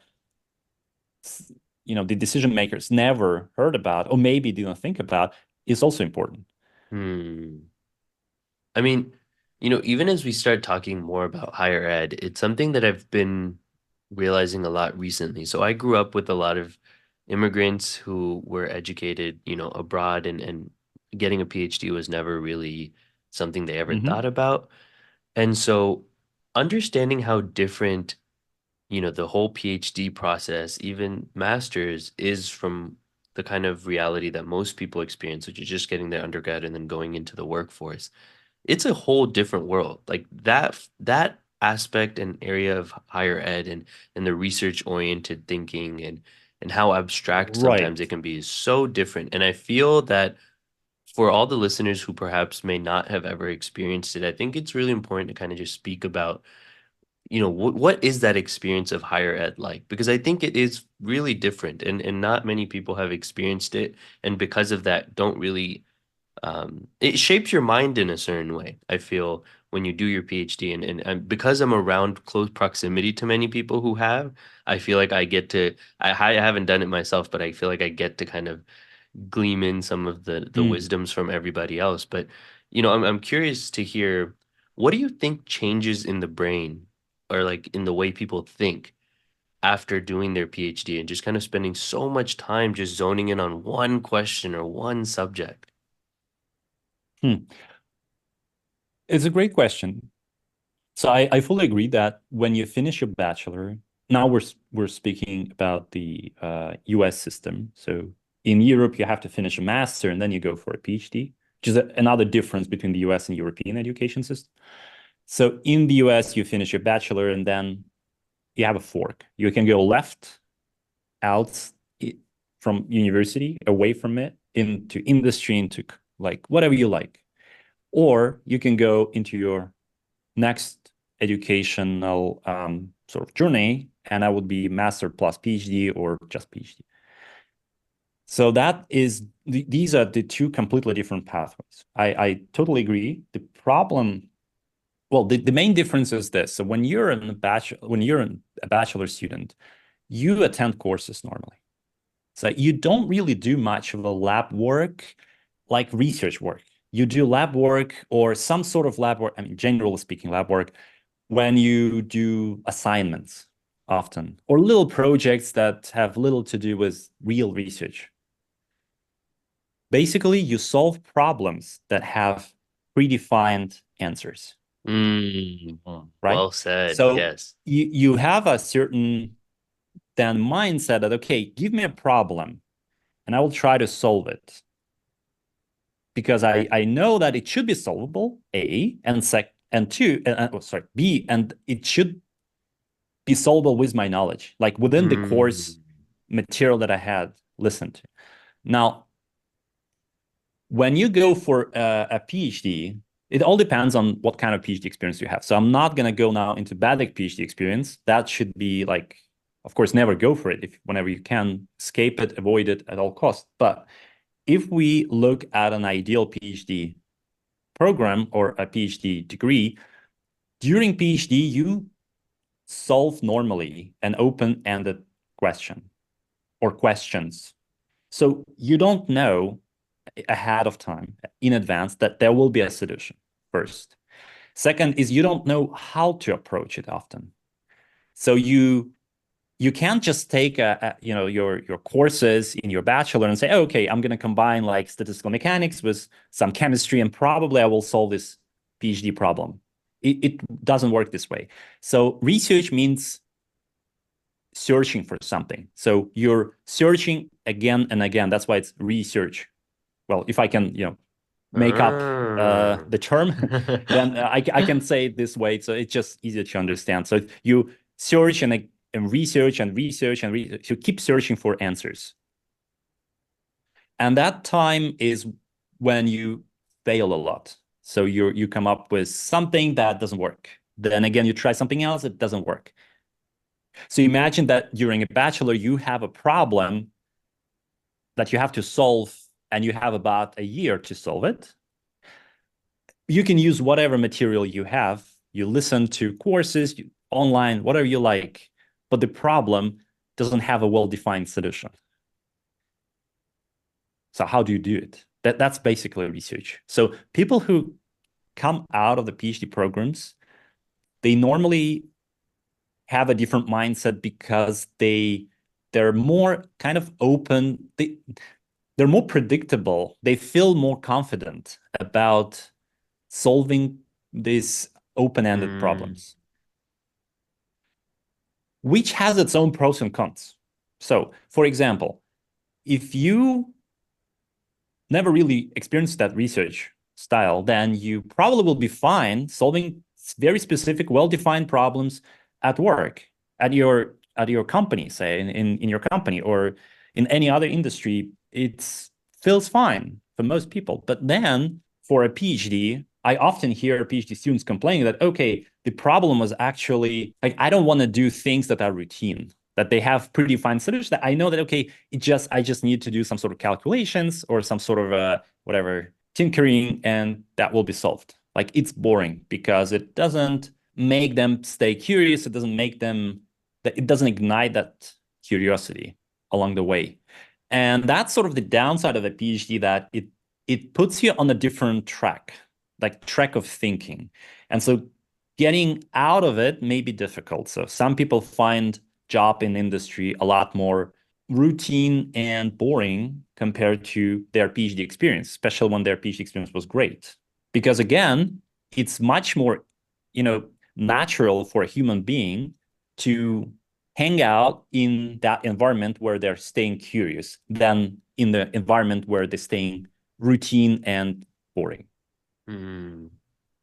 the decision makers never heard about or maybe didn't think about is also important. Hmm. I mean, even as we start talking more about higher ed, it's something that I've been realizing a lot recently. So I grew up with a lot of immigrants who were educated, abroad and getting a PhD was never really something they ever Hmm. thought about. And so understanding how different, the whole PhD process, even master's, is from the kind of reality that most people experience, which is just getting their undergrad and then going into the workforce. It's a whole different world. Like that aspect and area of higher ed and the research oriented thinking and how abstract sometimes it Right. can be is so different. And I feel that for all the listeners who perhaps may not have ever experienced it, I think it's really important to kind of just speak about, what is that experience of higher ed like? Because I think it is really different and not many people have experienced it. And because of that, don't really it shapes your mind in a certain way, I feel, when you do your PhD. And because I'm around close proximity to many people who have, I feel like I haven't done it myself, but I feel like I get to kind of gleam in some of the Mm. wisdoms from everybody else. But, I'm curious to hear, what do you think changes in the brain or like in the way people think after doing their PhD and just kind of spending so much time just zoning in on one question or one subject? Hmm. It's a great question. So I fully agree that when you finish your bachelor, now we're speaking about the US system. So in Europe, you have to finish a master and then you go for a PhD, which is another difference between the US and European education system. So in the US, you finish your bachelor and then you have a fork. You can go left out from university, away from it, into industry, into like whatever you like. Or you can go into your next educational sort of journey, and that would be master plus PhD or just PhD. So these are the two completely different pathways. I totally agree. The problem, well, the main difference is this. So when you're a bachelor student, you attend courses normally. So you don't really do much of a lab work, like research work. You do lab work or some sort of lab work, I mean, generally speaking, lab work when you do assignments often or little projects that have little to do with real research. Basically, you solve problems that have predefined answers, Mm, right? well said. So Yes. you have a certain then mindset that, okay, give me a problem and I will try to solve it because I know that it should be solvable, A, and and two, sorry, B, and it should be solvable with my knowledge, like within the course Mm, material that I had listened to. Now, when you go for a PhD, it all depends on what kind of PhD experience you have. So I'm not going to go now into basic PhD experience. That should be like, of course, never go for it if whenever you can escape it, avoid it at all costs. But if we look at an ideal PhD program or a PhD degree, during PhD, you solve normally an open-ended question or questions. So you don't know ahead of time in advance that there will be a solution first. Second is you don't know how to approach it often. So you can't just take your courses in your bachelor and say, oh, okay, I'm going to combine like statistical mechanics with some chemistry and probably I will solve this PhD problem. It doesn't work this way. So research means searching for something. So you're searching again and again. That's why it's research. Well, if I can, make up ah. the term, then I can say it this way. So it's just easier to understand. So you search and research and research and research. You keep searching for answers. And that time is when you fail a lot. So you come up with something that doesn't work. Then again, you try something else, it doesn't work. So imagine that during a bachelor, you have a problem that you have to solve and you have about a year to solve it. You can use whatever material you have. You listen to courses online, whatever you like, but the problem doesn't have a well-defined solution. So how do you do it? That's basically research. So people who come out of the PhD programs, they normally have a different mindset because they're more kind of open. They're more predictable. They feel more confident about solving these open-ended Mm, problems, which has its own pros and cons. So, for example, if you never really experienced that research style, then you probably will be fine solving very specific, well-defined problems at work, at your company, say in your company or in any other industry, it feels fine for most people. But then for a PhD, I often hear PhD students complaining that, okay, the problem was actually like, I don't want to do things that are routine, that they have predefined solutions that I know that, okay, I just need to do some sort of calculations or some sort of whatever tinkering and that will be solved. Like it's boring because it doesn't make them stay curious. It doesn't make them that it doesn't ignite that curiosity along the way. And that's sort of the downside of a PhD that it puts you on a different track, like track of thinking. And so getting out of it may be difficult. So some people find job in industry a lot more routine and boring compared to their PhD experience, especially when their PhD experience was great. Because again, it's much more, you know, natural for a human being to hang out in that environment where they're staying curious than in the environment where they're staying routine and boring. Mm.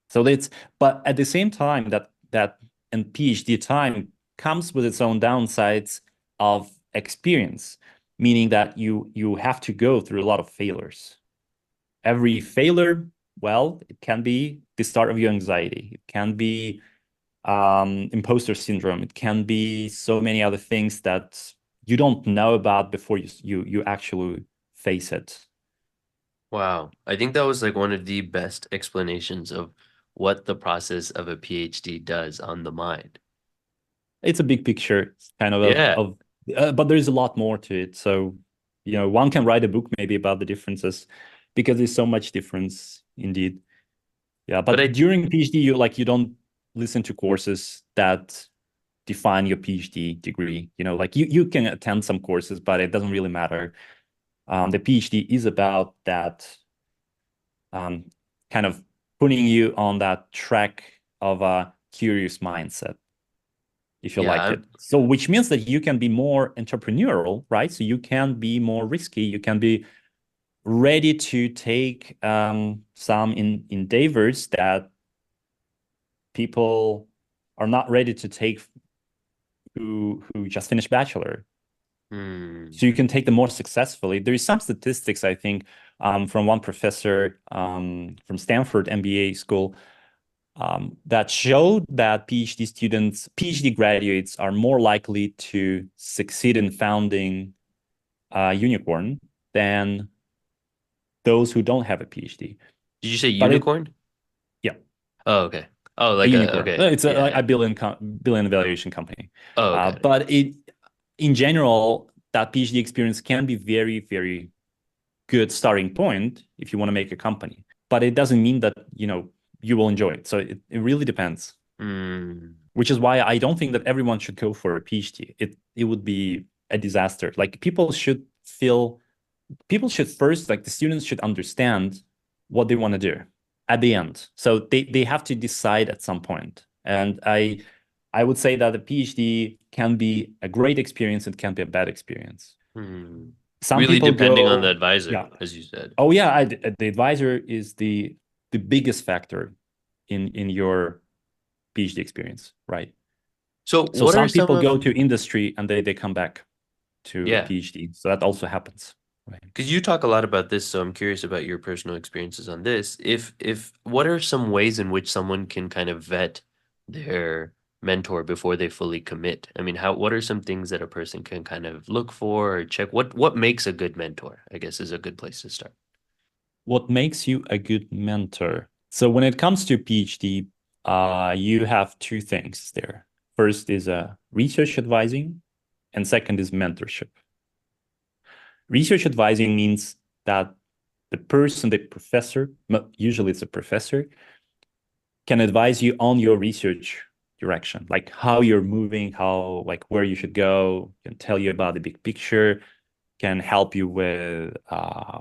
So it's, but at the same time, that and PhD time comes with its own downsides of experience, meaning that you have to go through a lot of failures. Every failure, well, it can be the start of your anxiety. It can be imposter syndrome. It can be so many other things that you don't know about before you actually face it. Wow. I think that was like one of the best explanations of what the process of a PhD does on the mind. It's a big picture, kind Yeah. of but there's a lot more to it. So, you know, one can write a book maybe about the differences because there's so much difference indeed. Yeah, But but I, during PhD, you don't listen to courses that define your PhD degree. You know, like you can attend some courses, but it doesn't really matter. The PhD is about that um, kind of putting you on that track of a curious mindset, if you yeah, like it. So, which means that you can be more entrepreneurial, right? So you can be more risky. You can be ready to take some endeavors that people are not ready to take who just finished bachelor. hmm. So you can take them more successfully. There is some statistics, I think, from one professor from Stanford MBA school that showed that PhD graduates are more likely to succeed in founding a unicorn than those who don't have a PhD. Did you say But unicorn? yeah, Oh, okay. Oh, a like unicorn. okay. It's Yeah, a yeah. billion valuation company. Oh, got it. But in general, that PhD experience can be very, very good starting point if you want to make a company. But it doesn't mean that, you know, you will enjoy it. So it really depends. Hmm. Which is why I don't think that everyone should go for a PhD. It would be a disaster. Like people should first, like the students should understand what they want to do at the end. So they have to decide at some point. And I would say that a PhD can be a great experience, it can be a bad experience. Hmm. Some Really people depending on the go, advisor, yeah. as you said. Oh yeah, the advisor is the biggest factor in your PhD experience, right? So So what are some some people go of, to industry and they come back to a yeah, PhD. So that also happens. Right. because you talk a lot about this, so I'm curious about your personal experiences on this. If what are some ways in which someone can kind of vet their mentor before they fully commit? I mean, how what are some things that a person can kind of look for or check? What makes a good mentor, I guess, is a good place to start. What makes you a good mentor? So when it comes to PhD, you have two things there. First is research advising, and second is mentorship. Research advising means that the professor, usually it's a professor, can advise you on your research direction, like how you're moving, how like where you should go, can tell you about the big picture, can help you with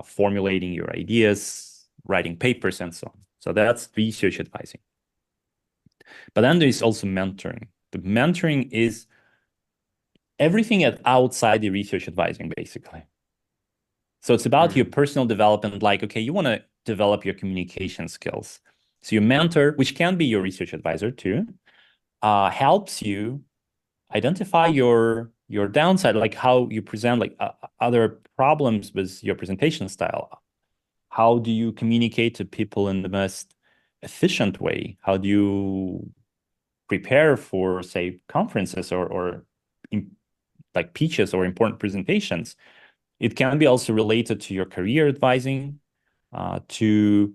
formulating your ideas, writing papers, and so on. So that's research advising. But then there is also mentoring. The mentoring is everything outside the research advising, basically. So it's about your Hmm. personal development. Like, okay, you want to develop your communication skills. So your mentor, which can be your research advisor too, helps you identify your downside, like how you present, like other problems with your presentation style. How do you communicate to people in the most efficient way? How do you prepare for, say, conferences or in, like pitches or important presentations? It can be also related to your career advising, to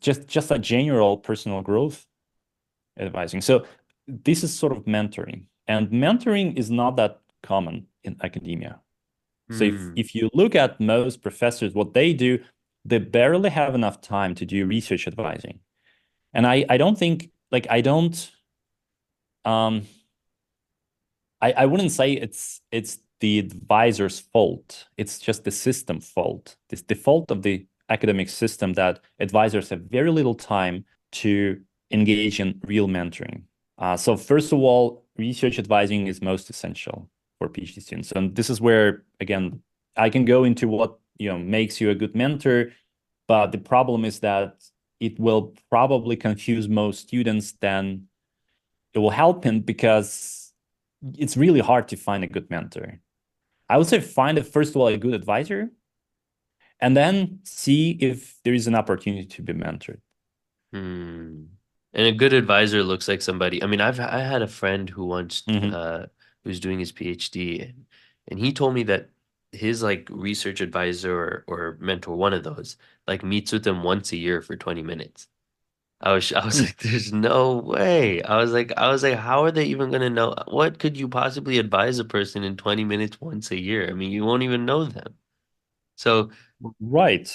just a general personal growth advising. So this is sort of mentoring, and mentoring is not that common in academia. So Hmm. if you look at most professors, what they do, they barely have enough time to do research advising. And I don't think, like, um I wouldn't say it's the advisor's fault. It's just the system fault. It's the fault of the academic system that advisors have very little time to engage in real mentoring. So first of all, research advising is most essential for PhD students. And this is where, again, I can go into what, makes you a good mentor, but the problem is that it will probably confuse most students. Then it will help him because it's really hard to find a good mentor. I would say find, first of all, a good advisor, and then see if there is an opportunity to be mentored. Hmm. And a good advisor looks like somebody. I mean, I had a friend who once Mhm. who's doing his PhD, and he told me that his like research advisor or mentor, one of those, like meets with him once a year for 20 minutes. I was Mm. like, there's no way. I was like, how are they even gonna know? What could you possibly advise a person in 20 minutes once a year? I mean, you won't even know them. So, Right.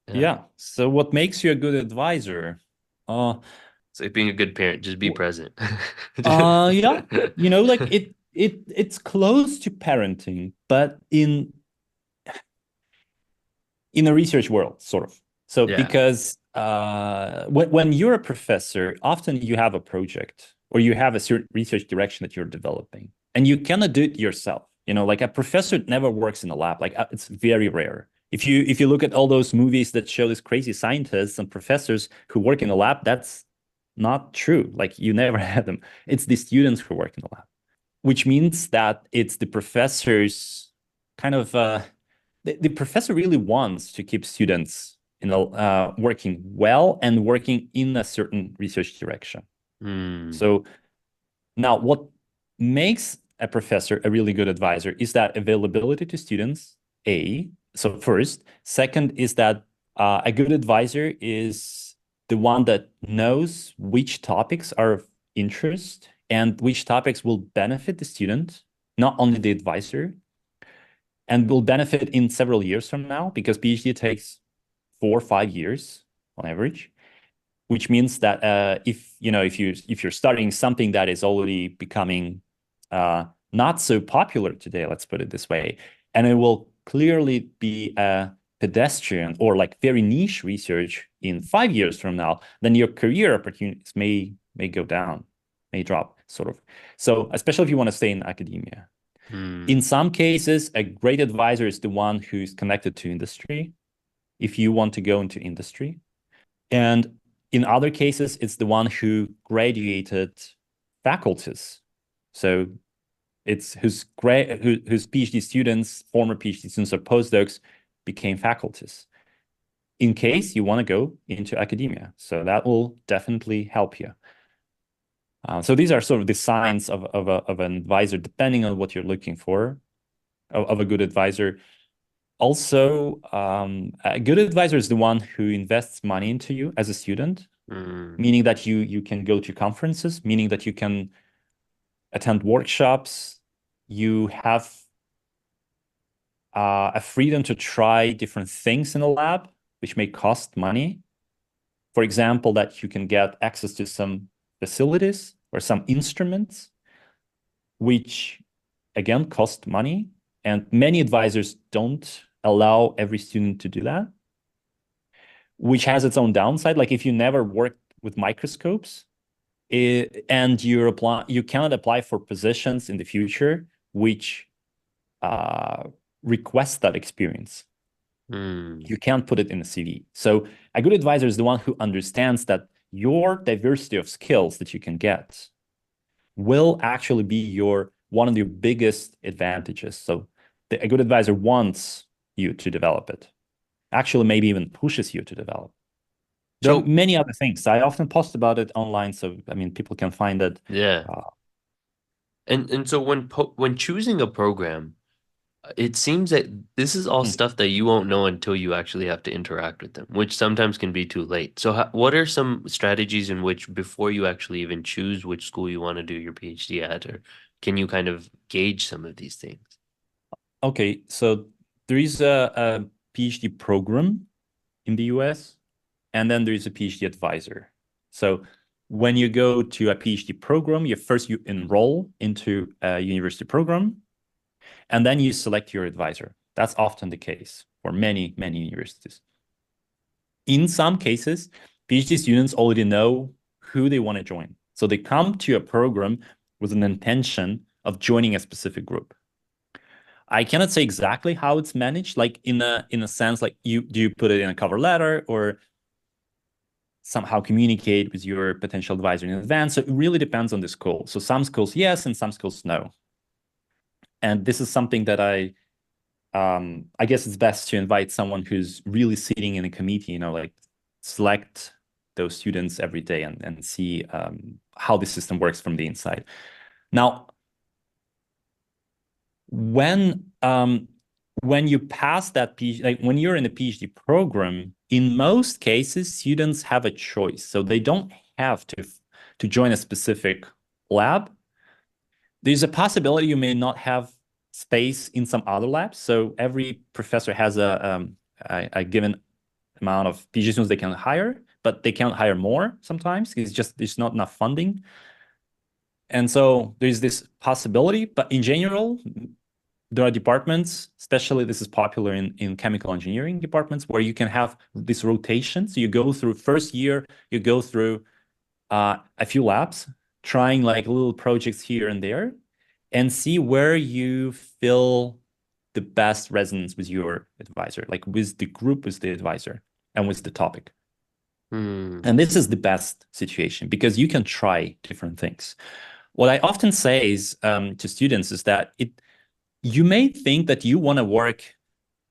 yeah, Yeah. So what makes you a good advisor? Uh, it's like being a good parent, just be present. yeah. Like it's close to parenting, but in a research world, sort of. So Yeah. because when you're a professor, often you have a project or you have a certain research direction that you're developing, and you cannot do it yourself. Like a professor never works in a lab. Like it's very rare. If you look at all those movies that show these crazy scientists and professors who work in a lab, that's not true. Like you never had them. It's the students who work in the lab, which means that it's the professor's kind of the professor really wants to keep students working well and working in a certain research direction. Hmm. So now what makes a professor a really good advisor is that availability to students, A. So first, second is that a good advisor is the one that knows which topics are of interest and which topics will benefit the student, not only the advisor, and will benefit in several years from now because PhD takes 4 or 5 years on average, which means that if you're studying something that is already becoming not so popular today, let's put it this way, and it will clearly be a pedestrian or like very niche research in 5 years from now, then your career opportunities may go down, may drop, sort of. So especially if you want to stay in academia. Hmm. In some cases, a great advisor is the one who's connected to industry if you want to go into industry. And in other cases, it's the one who graduated faculties. So it's whose PhD students, former PhD students or postdocs became faculties in case you want to go into academia. So that will definitely help you. So these are sort of the signs of an advisor, depending on what you're looking for, of a good advisor. Also, a good advisor is the one who invests money into you as a student, Hmm. meaning that you can go to conferences, meaning that you can attend workshops. You have a freedom to try different things in the lab, which may cost money. For example, that you can get access to some facilities or some instruments, which again cost money. And many advisors don't allow every student to do that, which has its own downside. Like if you never worked with microscopes, and you cannot apply for positions in the future which uh, request that experience. Hmm. You can't put it in a CV. So a good advisor is the one who understands that your diversity of skills that you can get will actually be your one of your biggest advantages. So a good advisor wants you to develop it, actually maybe even pushes you to develop. There are So many other things. I often post about it online, so I mean people can find it. yeah. Uh, And so when choosing a program, it seems that this is all hmm. stuff that you won't know until you actually have to interact with them, which sometimes can be too late. So what are some strategies in which before you actually even choose which school you want to do your PhD at, or can you kind of gauge some of these things? Okay, so there is a PhD program in the US, and then there is a PhD advisor. So when you go to a PhD program, you enroll into a university program, and then you select your advisor. That's often the case for many, many universities. In some cases, PhD students already know who they want to join. So they come to a program with an intention of joining a specific group. I cannot say exactly how it's managed, like in a sense, like you put it in a cover letter or somehow communicate with your potential advisor in advance. So it really depends on the school. So some schools yes, and some schools no. And this is something that I guess it's best to invite someone who's really sitting in a committee, like select those students every day and see how the system works from the inside. Now, when um, when you pass that PhD, like when you're in a PhD program, in most cases, students have a choice. So they don't have to join a specific lab. There's a possibility you may not have space in some other labs. So every professor has a given amount of PhD students they can hire, but they can't hire more sometimes. It's just there's not enough funding. And so there's this possibility, but in general, there are departments, especially this is popular in chemical engineering departments, where you can have this rotation. So you go through first year, you go through a few labs, trying like little projects here and there, and see where you feel the best resonance with your advisor, like with the group, with the advisor, and with the topic. Hmm. And this is the best situation because you can try different things. What I often say is to students is that you may think that you want to work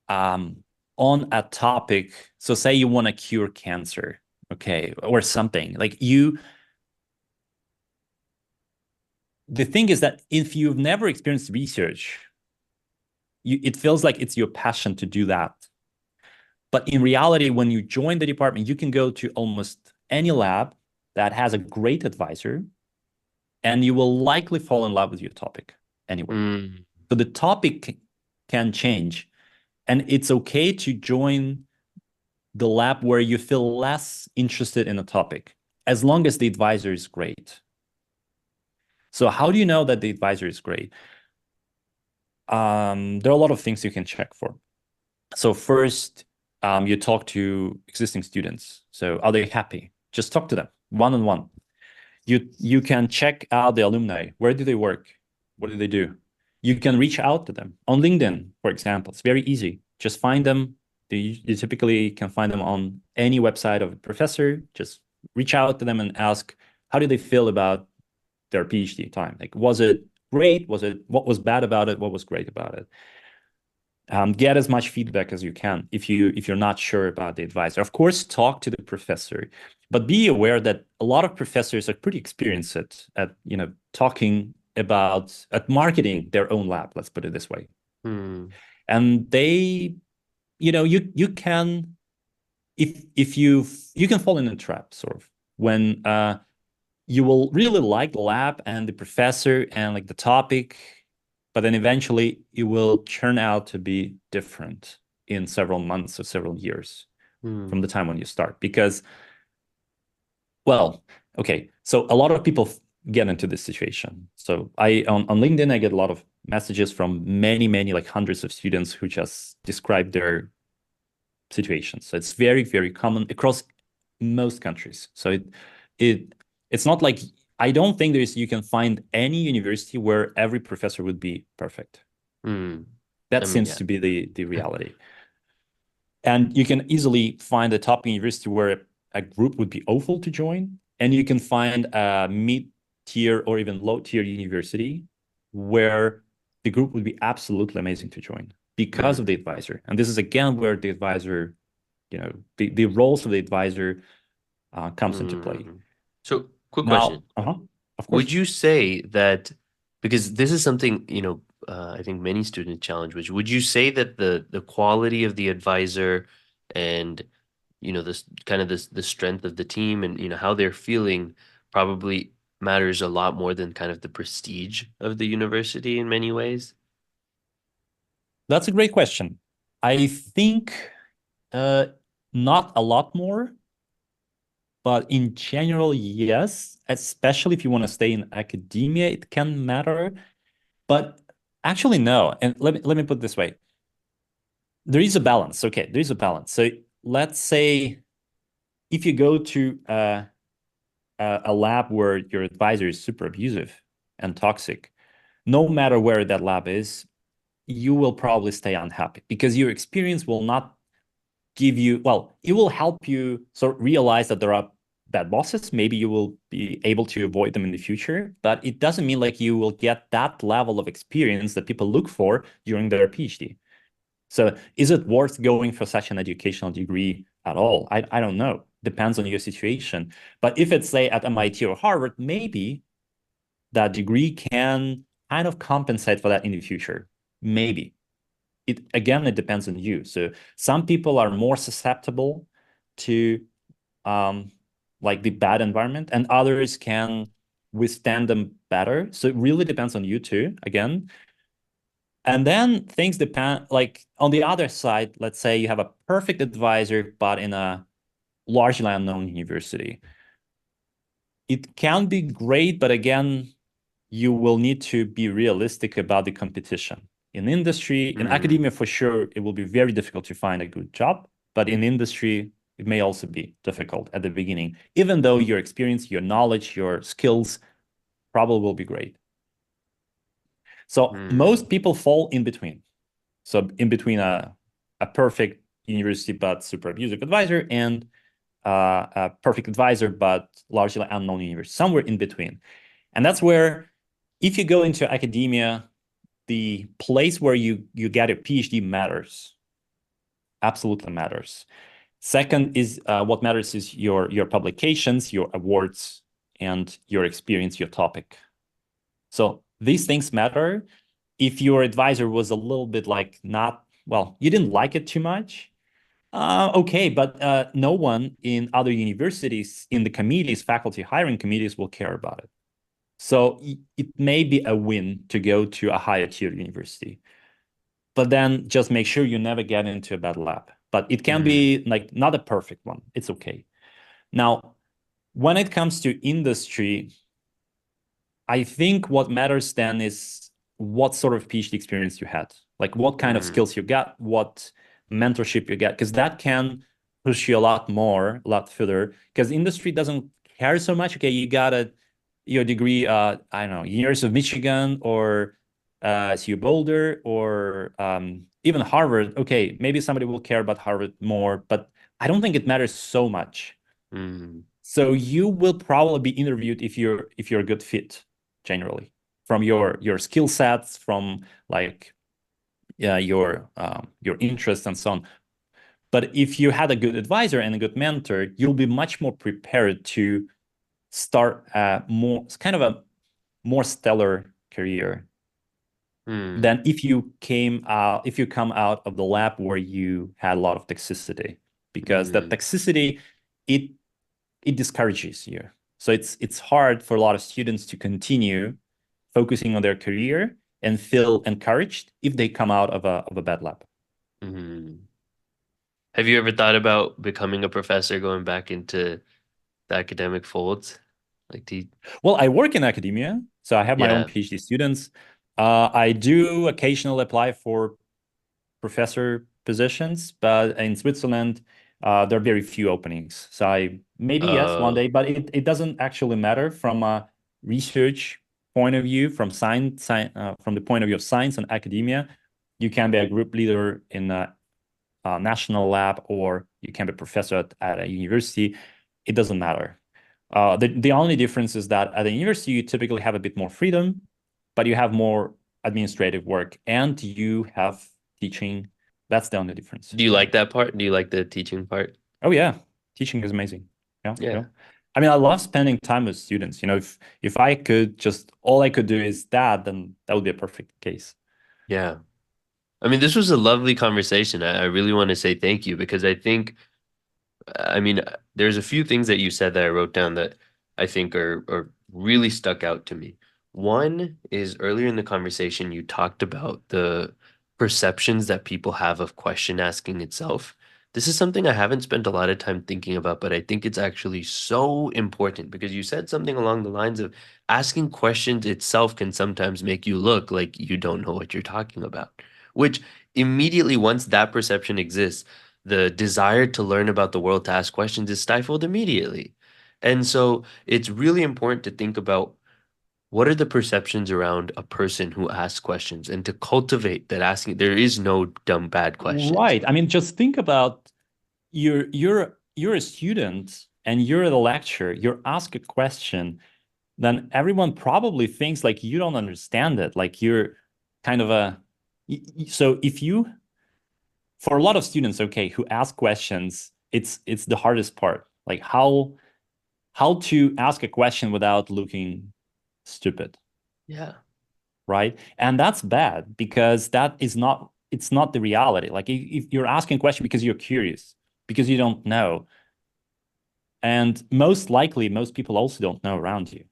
um, on a topic. So say you want to cure cancer, okay, or something like you. The thing is that if you've never experienced research, it feels like it's your passion to do that. But in reality, when you join the department, you can go to almost any lab that has a great advisor, and you will likely fall in love with your topic anyway. Hmm. So the topic can change, and it's okay to join the lab where you feel less interested in a topic, as long as the advisor is great. So how do you know that the advisor is great? There are a lot of things you can check for. So first, you talk to existing students. So are they happy? Just talk to them one on one. You can check out the alumni. Where do they work? What do they do? You can reach out to them on LinkedIn, for example. It's very easy. Just find them. You typically can find them on any website of a professor. Just reach out to them and ask, how do they feel about their PhD time? Like, was it great? What was bad about it? What was great about it? Get as much feedback as you can if you're not sure about the advisor. Of course, talk to the professor, but be aware that a lot of professors are pretty experienced at talking about at marketing their own lab. Let's put it this way, Hmm. and they, you can if you can fall in a trap sort of when you will really like the lab and the professor and like the topic, but then eventually it will turn out to be different in several months or several years from Hmm. the time when you start. Because, well, okay, so a lot of people get into this situation. So on LinkedIn, I get a lot of messages from many, many, like hundreds of students who just describe their situations. So it's very, very common across most countries. So it it's not like I don't think you can find any university where every professor would be perfect. Hmm. That I mean, seems yeah. to be the reality. And you can easily find a top university where a group would be awful to join, and you can find a mid-tier or even low-tier university where the group would be absolutely amazing to join because of the Mm, advisor. And this is again where the advisor, the roles of the advisor comes into play. mm. So, quick question. Now, of Would course. you say that, because this is something, I think many students challenge, which would you say that the quality of the advisor and, this kind of the strength of the team and, how they're feeling probably matters a lot more than kind of the prestige of the university in many ways? That's a great question. I think uh, not a lot more, but in general, yes, especially if you want to stay in academia, it can matter. But actually, no. And let me put it this way. There is a balance. Okay, there is a balance. So let's say if you go to a lab where your advisor is super abusive and toxic, no matter where that lab is, you will probably stay unhappy because your experience will not give you, well, it will help you sort of realize that there are bad bosses. Maybe you will be able to avoid them in the future, but it doesn't mean like you will get that level of experience that people look for during their PhD. So is it worth going for such an educational degree at all? I don't know. Depends on your situation. But if it's, say, at MIT or Harvard, maybe that degree can kind of compensate for that in the future. Maybe. It depends on you. So some people are more susceptible to um, like the bad environment, and others can withstand them better. So it really depends on you too, again. And then things depend, like on the other side, let's say you have a perfect advisor, but in a largely unknown university. It can be great, but again, you will need to be realistic about the competition. In industry, in Mm, academia, for sure, it will be very difficult to find a good job. But in industry, it may also be difficult at the beginning, even though your experience, your knowledge, your skills probably will be great. So mm, most people fall in between. So in between a perfect university but super abusive advisor and a perfect advisor but largely unknown university, somewhere in between. And that's where, if you go into academia, the place where you get a PhD matters, absolutely matters. Second is what matters is your publications, your awards, and your experience, your topic. So these things matter. If your advisor was a little bit like not, well, you didn't like it too much, okay, but no one in other universities in the committees, faculty hiring committees will care about it. So it may be a win to go to a higher tier university, but then just make sure you never get into a bad lab. But it can mm, be like not a perfect one. It's okay. Now, when it comes to industry, I think what matters then is what sort of PhD experience you had, like what kind of mm, skills you got, what mentorship you get, because that can push you a lot more, a lot further. Because industry doesn't care so much. Okay, you got your degree, I don't know, University of Michigan or CU Boulder or even Harvard. Okay, maybe somebody will care about Harvard more, but I don't think it matters so much. mm, So you will probably be interviewed if you're a good fit, generally, from your skill sets, from like your interests and so on. But if you had a good advisor and a good mentor, you'll be much more prepared to start a more kind of a more stellar career mm, than if you come out of the lab where you had a lot of toxicity, because that mm, toxicity, it it discourages you. So it's hard for a lot of students to continue focusing on their career and feel encouraged if they come out of a bad lab. mm. Have you ever thought about becoming a professor, going back into the academic folds? Like, Well, I work in academia, so I have my own yeah. PhD students. I do occasionally apply for professor positions, but in Switzerland, there are very few openings. So I maybe yes one Uh, day, but it doesn't actually matter from a research point of view, from from the point of view of science and academia. You can be a group leader in national lab or you can be a professor at a university, it doesn't matter. The only difference is that at a university, you typically have a bit more freedom, but you have more administrative work and you have teaching. That's the only difference Do you for like me. that part? Do you like the teaching part? Oh yeah, teaching is amazing. Yeah, yeah. Yeah. I mean, I love spending time with students. If I could just all I could do is that, then that would be a perfect case. Yeah. I mean, this was a lovely conversation. I really want to say thank you because I think I mean, there's a few things that you said that I wrote down that I think are really stuck out to me. One is earlier in the conversation, you talked about the perceptions that people have of question asking itself. This is something I haven't spent a lot of time thinking about, but I think it's actually so important because you said something along the lines of asking questions itself can sometimes make you look like you don't know what you're talking about, which immediately, once that perception exists, the desire to learn about the world, to ask questions, is stifled immediately. And so it's really important to think about what are the perceptions around a person who asks questions and to cultivate that asking. There is no dumb, bad questions. Right. I mean, just think about you're a student and you're at a lecture, you ask a question, then everyone probably thinks like you don't understand it. Like you're kind of a so if you for a lot of students, okay, who ask questions, it's the hardest part. Like how to ask a question without looking stupid, Yeah. right? And that's bad because that is not it's not the reality. Like if you're asking a question because you're curious, because you don't know, and most likely most people also don't know around you.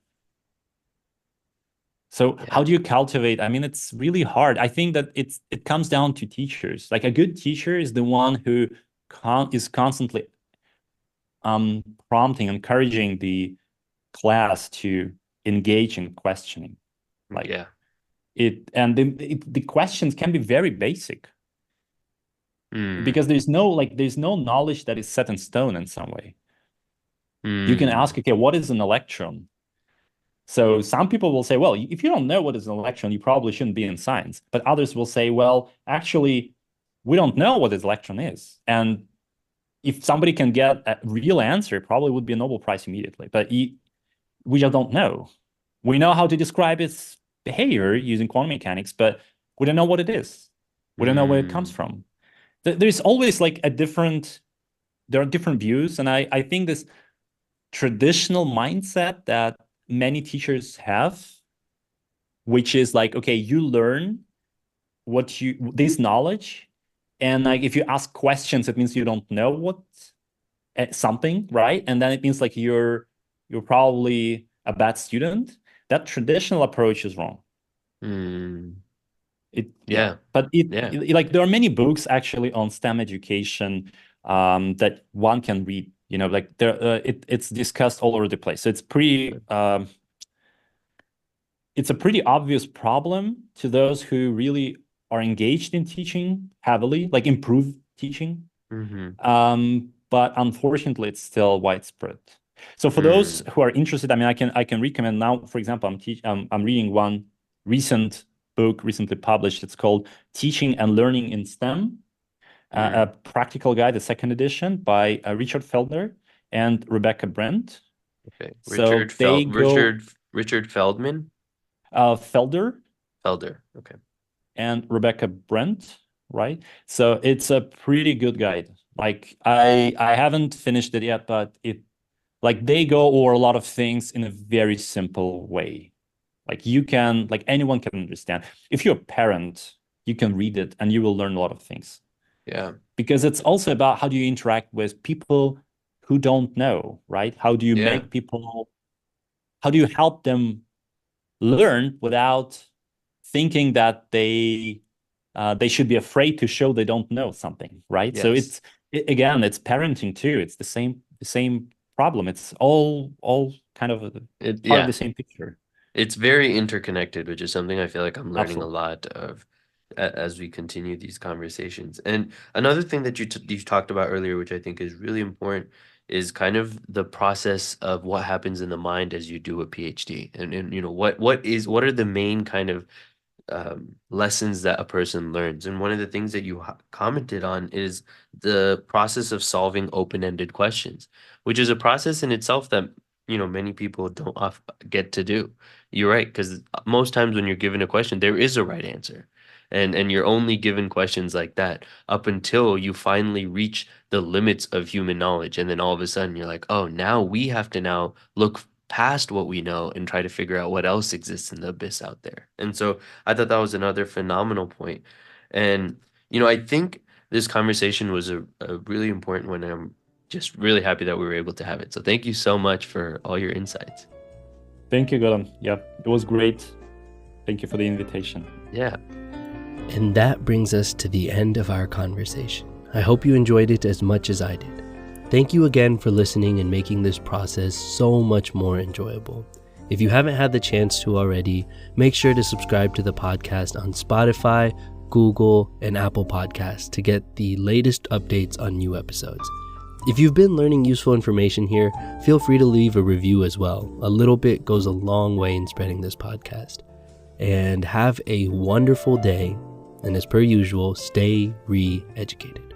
So how Yeah. do you cultivate? I mean, it's really hard. I think that it comes down to teachers. Like a good teacher is the one who is constantly prompting, encouraging the class to engage in questioning. Like Yeah. the questions can be very basic Mm. because there's no knowledge that is set in stone in some way. You can ask, Mm. okay, what is an electron? So some people will say, well, if you don't know what is an electron, you probably shouldn't be in science. But others will say, well, actually, we don't know what this electron is. And if somebody can get a real answer, it probably would be a Nobel Prize immediately. But we just don't know. We know how to describe its behavior using quantum mechanics, but we don't know what it is. We don't know where it comes Mm. from. There's always like there are different views. And I think this traditional mindset that many teachers have, which is like, okay, you learn this knowledge. And like if you ask questions, it means you don't know what something, right? And then it means like you're probably a bad student. That traditional approach is wrong. Mm. It yeah, Yeah. but Yeah. like there are many books actually on STEM education that one can read. Like it's discussed all over the place. So it's a pretty obvious problem to those who really are engaged in teaching heavily, like improve teaching. Mm-hmm. But unfortunately, it's still widespread. So for those Mm. who are interested, I mean, I can recommend now. For example, I'm reading one recent book recently published. It's called "Teaching and Learning in STEM: A Mm. Practical Guide," the second edition by Richard Feldner and Rebecca Brent. Okay. So they go Richard Feldman? Felder Felder. Okay. and Rebecca Brent, right? So it's a pretty good guide. Like I haven't finished it yet, but it like they go over a lot of things in a very simple way. Like like anyone can understand. If you're a parent, you can read it and you will learn a lot of things. Yeah. Because it's also about how do you interact with people who don't know, right? Yeah. How do you help them learn without thinking that they should be afraid to show they don't know something, right? So Yes. again, it's parenting too. It's the same problem. It's all kind of part of the Yeah. same picture. It's very interconnected, which is something I feel like I'm learning a Absolutely. lot of as we continue these conversations. And another thing that you talked about earlier, which I think is really important, is kind of the process of what happens in the mind as you do a PhD. And what are the main kind of lessons that a person learns. And one of the things that you commented on is the process of solving open-ended questions, which is a process in itself that, many people don't get to do. You're right, because most times when you're given a question, there is a right answer. And you're only given questions like that up until you finally reach the limits of human knowledge. And then all of a sudden you're like, oh, now we have to now look past what we know and try to figure out what else exists in the abyss out there. And so I thought that was another phenomenal point. And, I think this conversation was a really important one. And I'm just really happy that we were able to have it. So thank you so much for all your insights. Thank you, Gordon. Yeah, it was great. Thank you for the invitation. Yeah. And that brings us to the end of our conversation. I hope you enjoyed it as much as I did. Thank you again for listening and making this process so much more enjoyable. If you haven't had the chance to already, make sure to subscribe to the podcast on Spotify, Google, and Apple Podcasts to get the latest updates on new episodes. If you've been learning useful information here, feel free to leave a review as well. A little bit goes a long way in spreading this podcast. And have a wonderful day. And as per usual, stay re-educated.